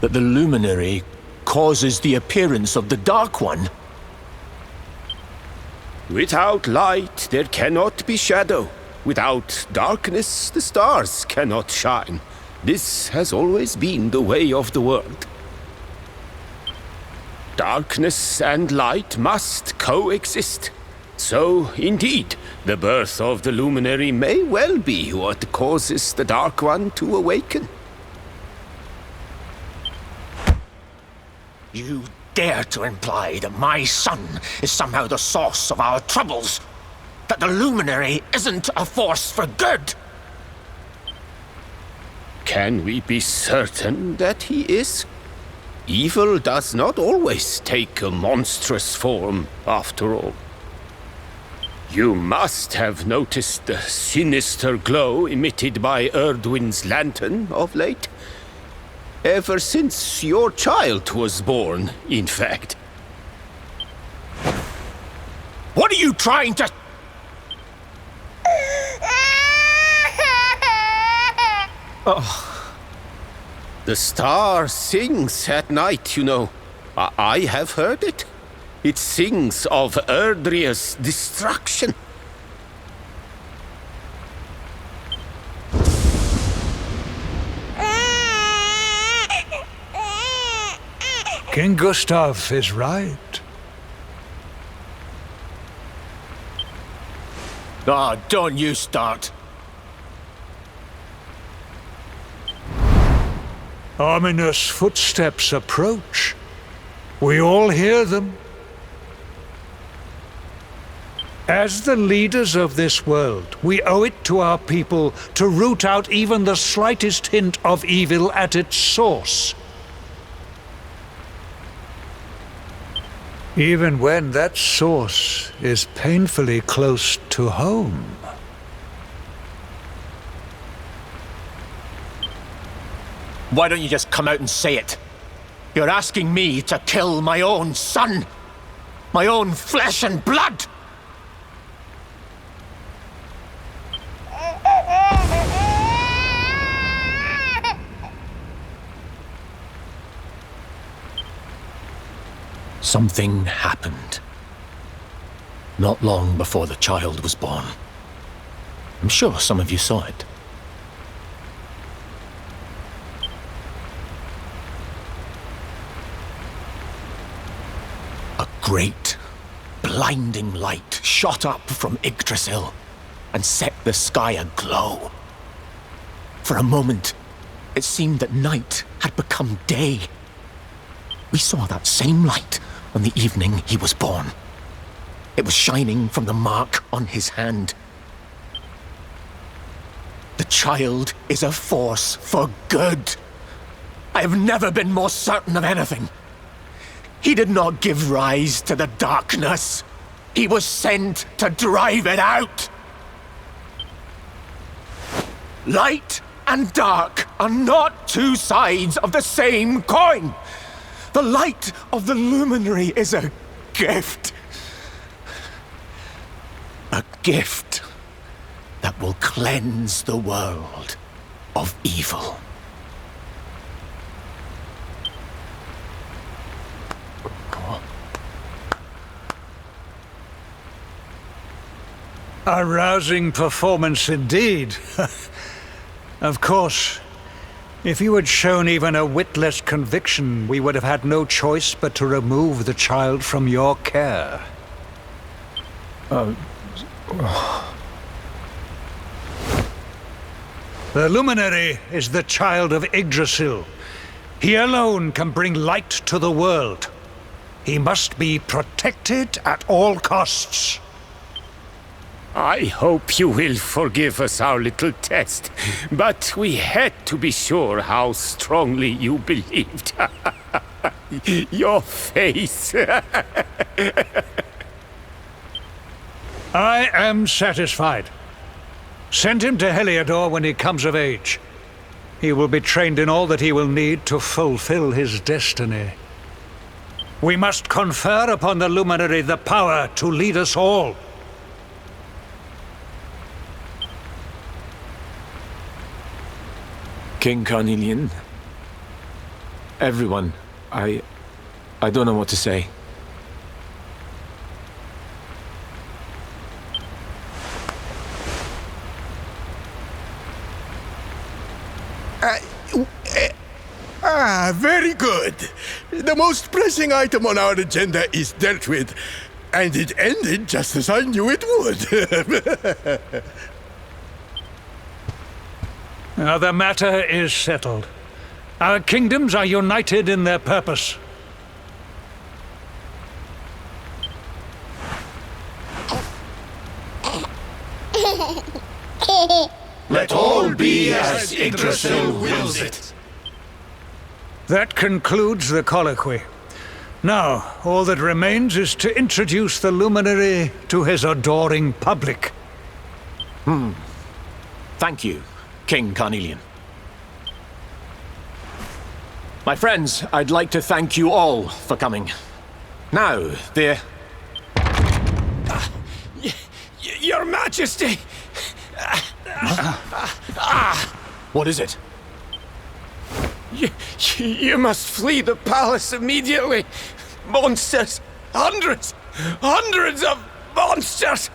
That the luminary causes the appearance of the Dark One? Without light, there cannot be shadow. Without darkness, the stars cannot shine. This has always been the way of the world. Darkness and light must coexist. So, indeed, the birth of the luminary may well be what causes the Dark One to awaken. You dare to imply that my son is somehow the source of our troubles? That the luminary isn't a force for good? Can we be certain that he is? Evil does not always take a monstrous form, after all. You must have noticed the sinister glow emitted by Erdwin's lantern of late. Ever since your child was born, in fact. What are you trying to... Oh. The star sings at night, you know. I have heard it. It sings of Erdrea's destruction. King Gustav is right. Ah, don't you start. Ominous footsteps approach. We all hear them. As the leaders of this world, we owe it to our people to root out even the slightest hint of evil at its source. Even when that source is painfully close to home. Why don't you just come out and say it? You're asking me to kill my own son. My own flesh and blood. Something happened. Not long before the child was born. I'm sure some of you saw it. A great, blinding light shot up from Yggdrasil and set the sky aglow. For a moment, it seemed that night had become day. We saw that same light on the evening he was born. It was shining from the mark on his hand. The child is a force for good. I have never been more certain of anything. He did not give rise to the darkness. He was sent to drive it out. Light and dark are not two sides of the same coin. The light of the luminary is a gift. A gift that will cleanse the world of evil. A rousing performance indeed. Of course, if you had shown even a whit less conviction, we would have had no choice but to remove the child from your care. The Luminary is the child of Yggdrasil. He alone can bring light to the world. He must be protected at all costs. I hope you will forgive us our little test, but we had to be sure how strongly you believed. Your face. I am satisfied. Send him to Heliodor when he comes of age. He will be trained in all that he will need to fulfill his destiny. We must confer upon the Luminary the power to lead us all. King Carnelian. Everyone. I don't know what to say. Very good. The most pressing item on our agenda is dealt with, and it ended just as I knew it would. Now the matter is settled. Our kingdoms are united in their purpose. Let all be as Yggdrasil wills it. That concludes the colloquy. Now, all that remains is to introduce the Luminary to his adoring public. Thank you, King Carnelian. My friends, I'd like to thank you all for coming. Now, Your Majesty! What is it? You must flee the palace immediately. Monsters! Hundreds of monsters!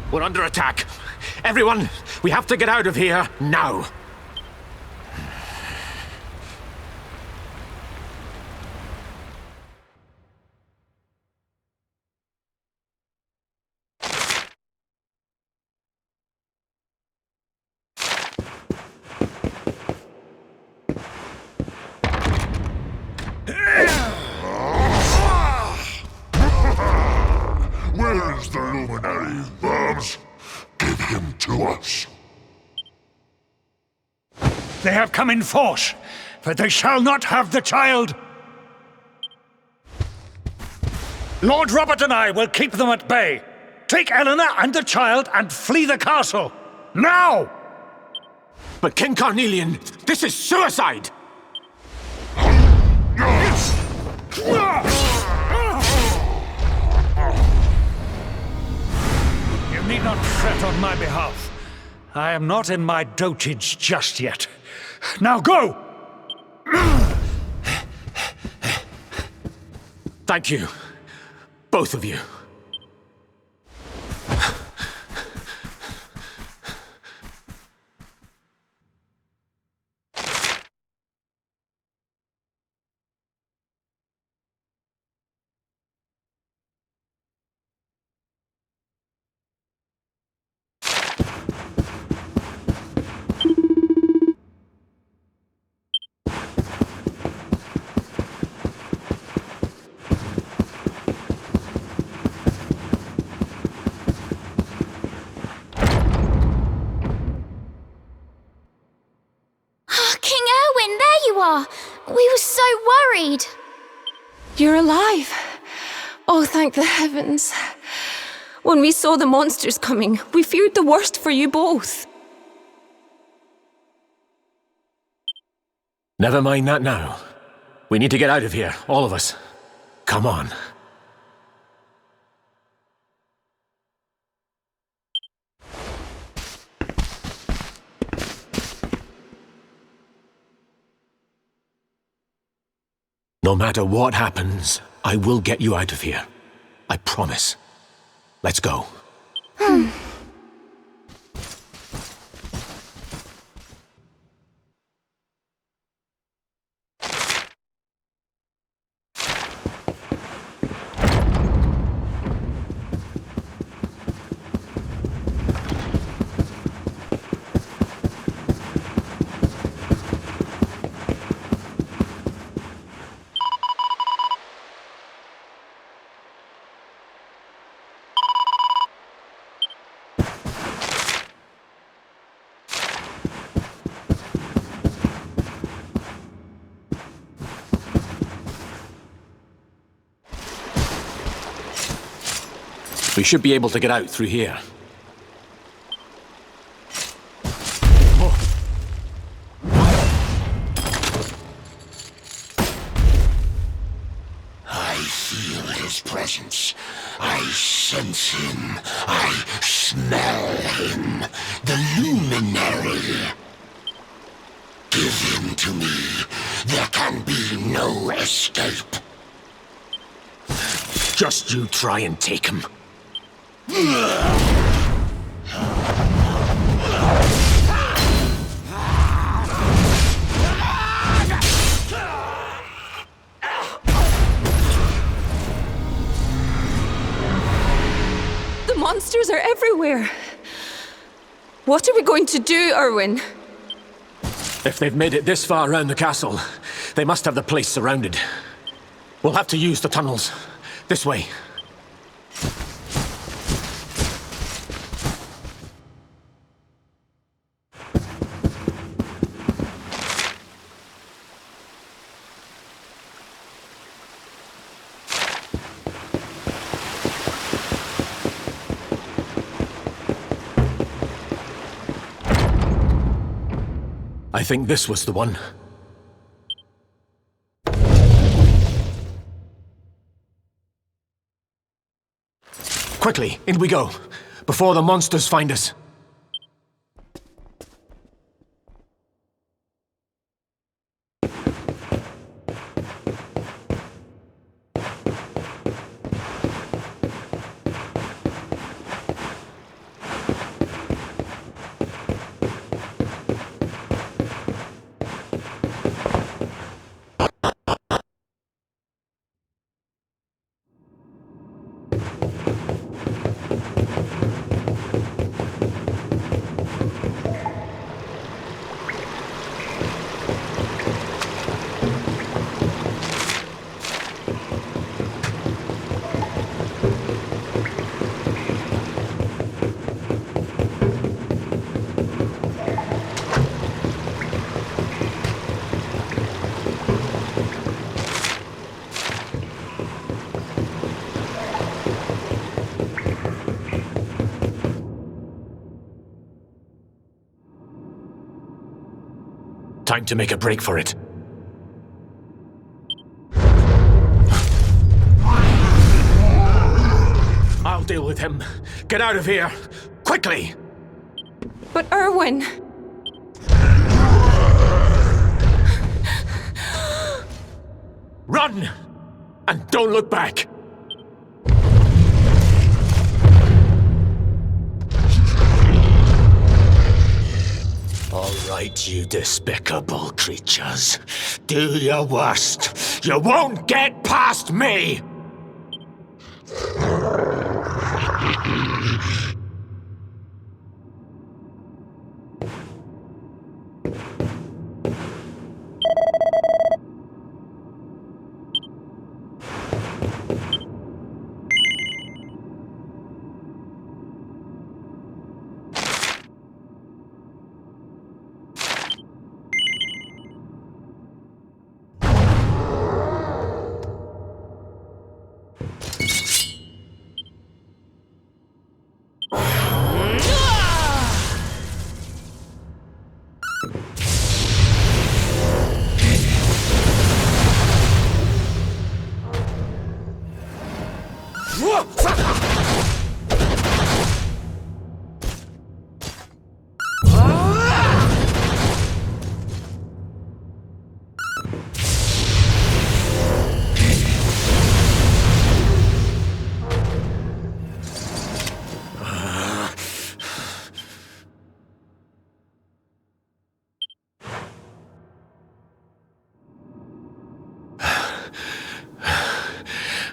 We're under attack. Everyone, we have to get out of here now. Where is the Luminary, Worms? Give him to us. They have come in force, but they shall not have the child. Lord Robert and I will keep them at bay. Take Eleanor and the child and flee the castle. Now! But King Carnelian, this is suicide! You need not fret on my behalf. I am not in my dotage just yet. Now go! Thank you, both of you. you are! We were so worried! You're alive. Oh, thank the heavens. When we saw the monsters coming, we feared the worst for you both. Never mind that now. We need to get out of here, all of us. Come on. No matter what happens, I will get you out of here. I promise. Let's go. We should be able to get out through here. I feel his presence. I sense him. I smell him. The luminary. Give him to me. There can be no escape. Just you try and take him. The monsters are everywhere. What are we going to do, Erwin? If they've made it this far around the castle, they must have the place surrounded. We'll have to use the tunnels. This way. I think this was the one. Quickly, in we go, before the monsters find us. Time to make a break for it. I'll deal with him. Get out of here! Quickly! But Erwin... Run! And don't look back! All right, you despicable creatures. Do your worst. You won't get past me!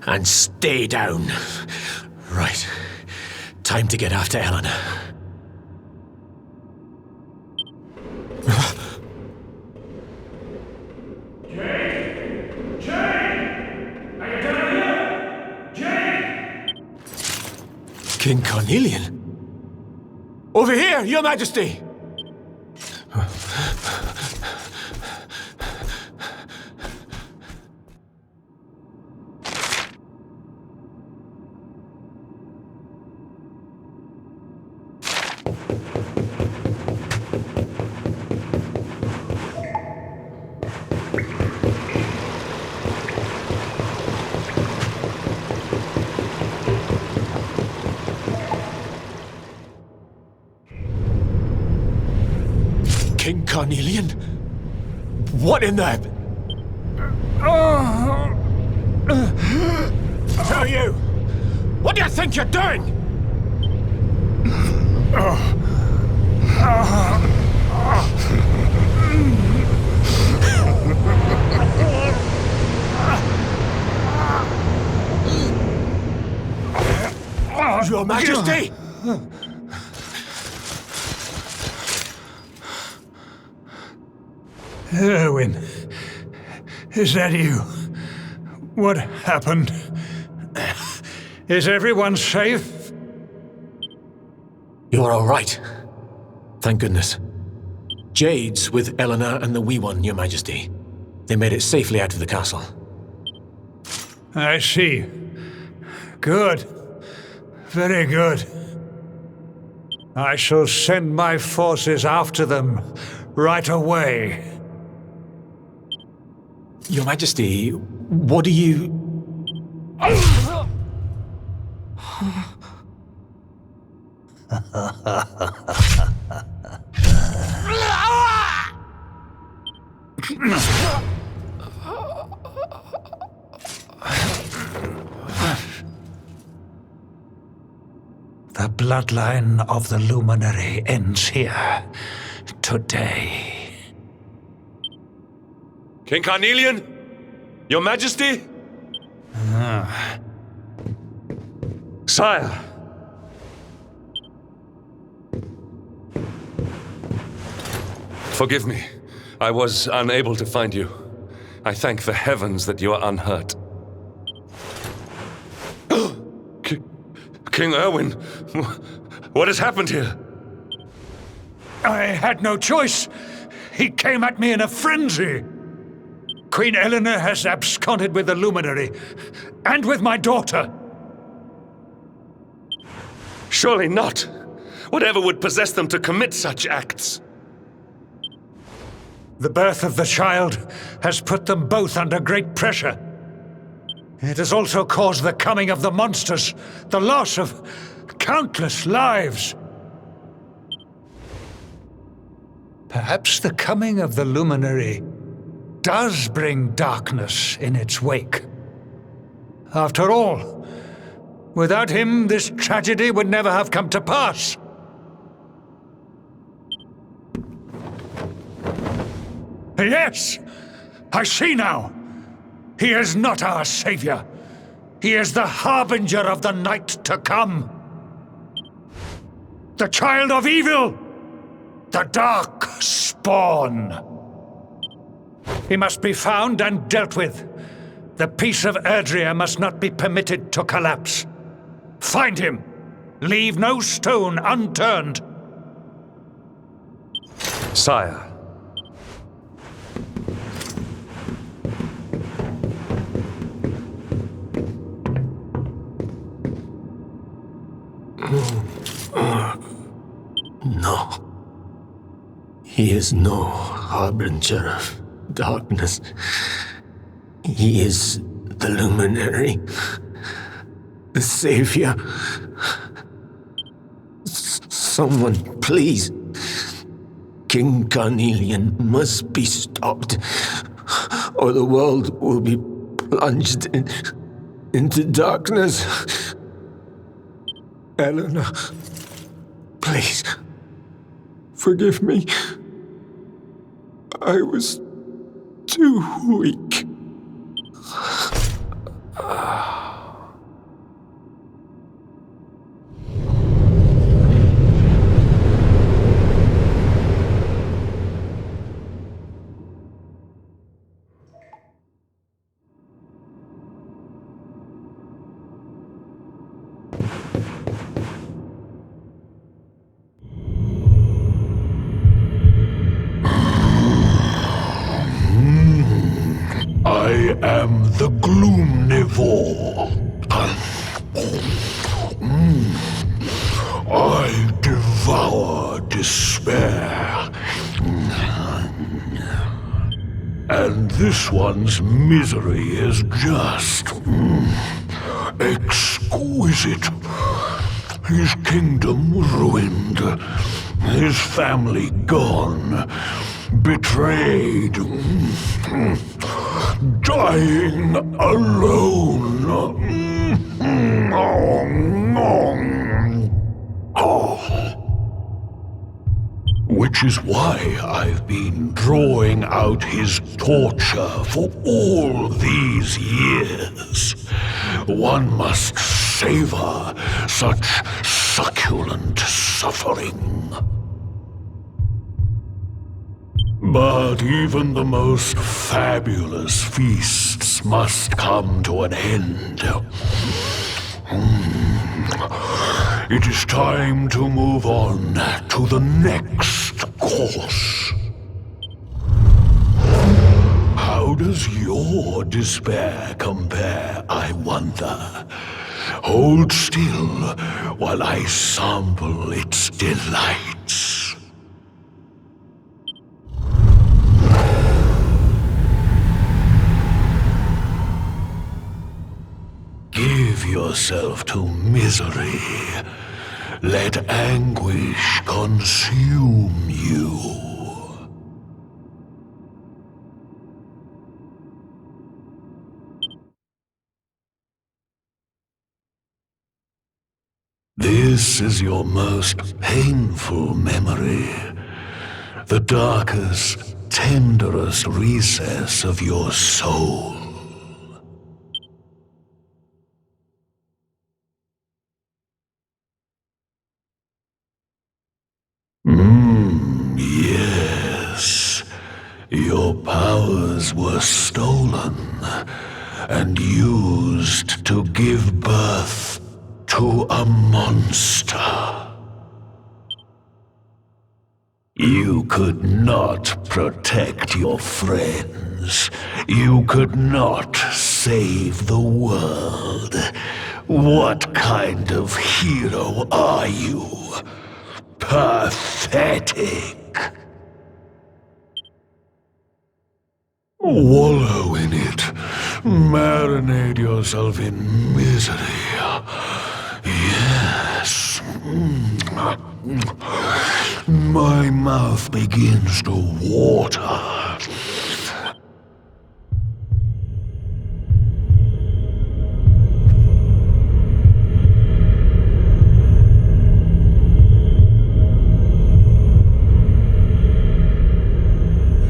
and stay down. Right. Time to get after Eleanor. King Carnelian? Over here, Your Majesty! King Carnelian? What in the... Who are you? What do you think you're doing? Your Majesty! Erwin, is that you? What happened? Is everyone safe? You're all right. Thank goodness. Jade's with Eleanor and the wee one, Your Majesty. They made it safely out of the castle. I see. Good. Very good. I shall send my forces after them right away. Your Majesty, what do you... The bloodline of the Luminary ends here today. King Carnelian? Your Majesty? Sire. Forgive me. I was unable to find you. I thank the heavens that you are unhurt. King Erwin, what has happened here? I had no choice. He came at me in a frenzy. Queen Eleanor has absconded with the Luminary, and with my daughter. Surely not. Whatever would possess them to commit such acts? The birth of the child has put them both under great pressure. It has also caused the coming of the monsters, the loss of countless lives. Perhaps the coming of the Luminary does bring darkness in its wake. After all, without him, this tragedy would never have come to pass. Yes! I see now! He is not our savior. He is the harbinger of the night to come. The child of evil! The dark spawn! He must be found and dealt with. The peace of Erdrea must not be permitted to collapse. Find him! Leave no stone unturned. Sire. No. He is no harbinger of darkness. He is the Luminary, the Savior. Someone, please. King Carnelian must be stopped, or the world will be plunged into darkness. Eleanor, please, forgive me. I was too weak. am the Gloomnivore. I devour despair. And this one's misery is just exquisite. His kingdom ruined, his family gone, betrayed, dying alone. Which is why I've been drawing out his torture for all these years. One must savor such succulent suffering. But even the most fabulous feasts must come to an end. It is time to move on to the next course. How does your despair compare, I wonder? Hold still while I sample its delights. Give yourself to misery. Let anguish consume you. This is your most painful memory. The darkest, tenderest recess of your soul. Yes. Your powers were stolen and used to give birth to a monster. You could not protect your friends. You could not save the world. What kind of hero are you? Pathetic. Wallow in it. Marinate yourself in misery. Yes. My mouth begins to water.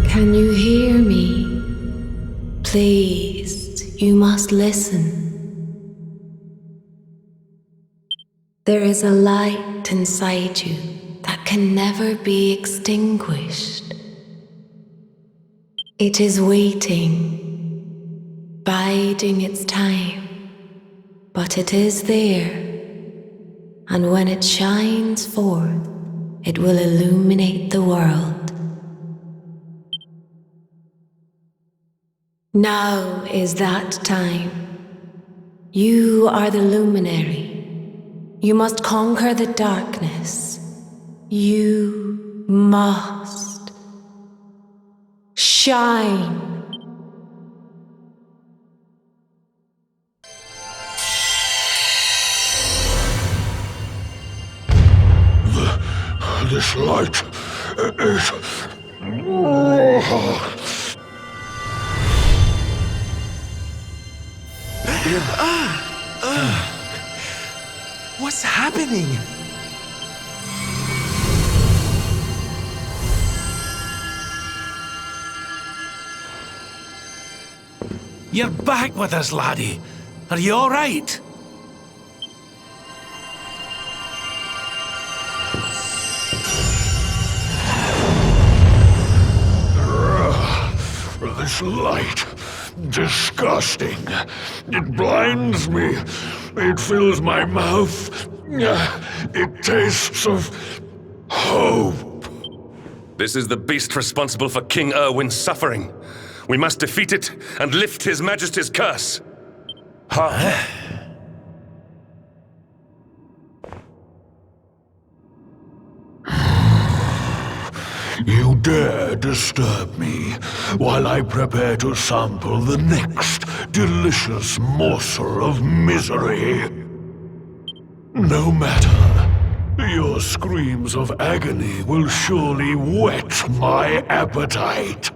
Can you hear me? Please, you must listen. There is a light inside you that can never be extinguished. It is waiting, biding its time, but it is there, and when it shines forth, it will illuminate the world. Now is that time. You are the luminary. You must conquer the darkness. You must shine. This light is... What's happening? You're back with us, laddie. Are you all right? This light. Disgusting. It blinds me. It fills my mouth. It tastes of hope. This is the beast responsible for King Erwin's suffering. We must defeat it and lift His Majesty's curse. Ha! You dare disturb me while I prepare to sample the next delicious morsel of misery. No matter. Your screams of agony will surely whet my appetite.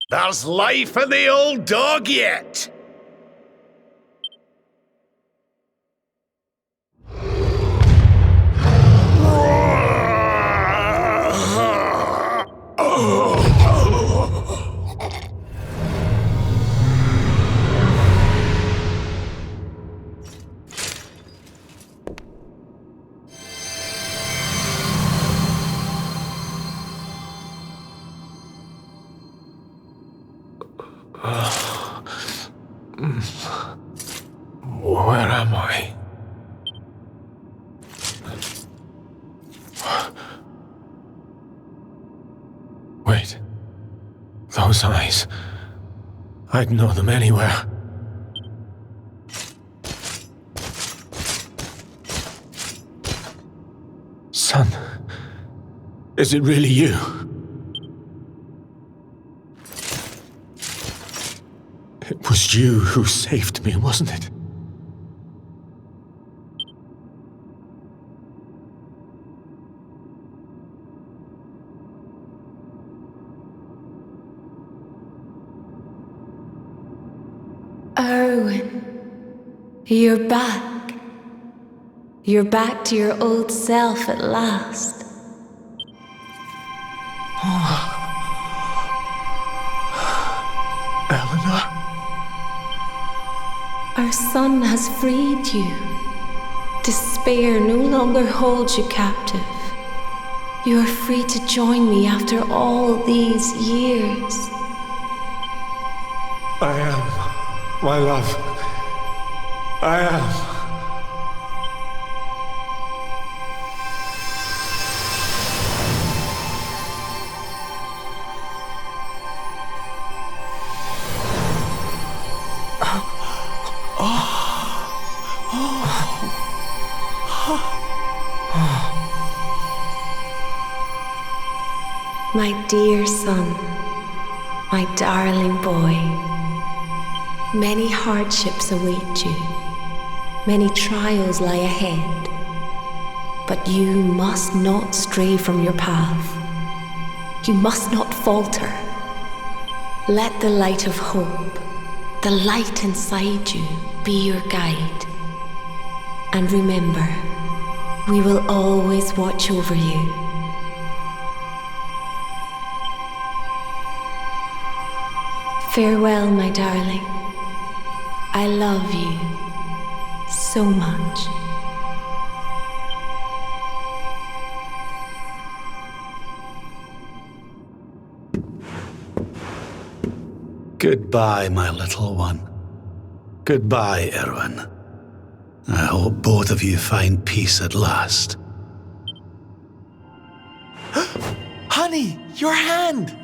There's life in the old dog yet! Where am I? Wait. Those eyes. I'd know them anywhere. Son, is it really you? It was you who saved me, wasn't it? Erwin, you're back. You're back to your old self at last. Eleanor? Our son has freed you. Despair no longer holds you captive. You are free to join me after all these years. I am, my love. I am. My dear son, My darling boy, many hardships await you, many trials lie ahead, but you must not stray from your path. You must not falter. Let the light of hope, the light inside you, be your guide. And remember, we will always watch over you. Farewell, my darling. I love you so much. Goodbye, my little one. Goodbye, Erwin. I hope both of you find peace at last. Honey, your hand!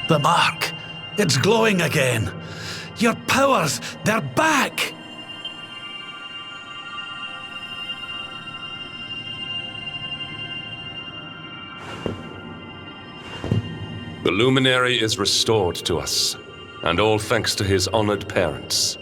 The mark. It's glowing again. Your powers, they're back! The luminary is restored to us, and all thanks to his honored parents.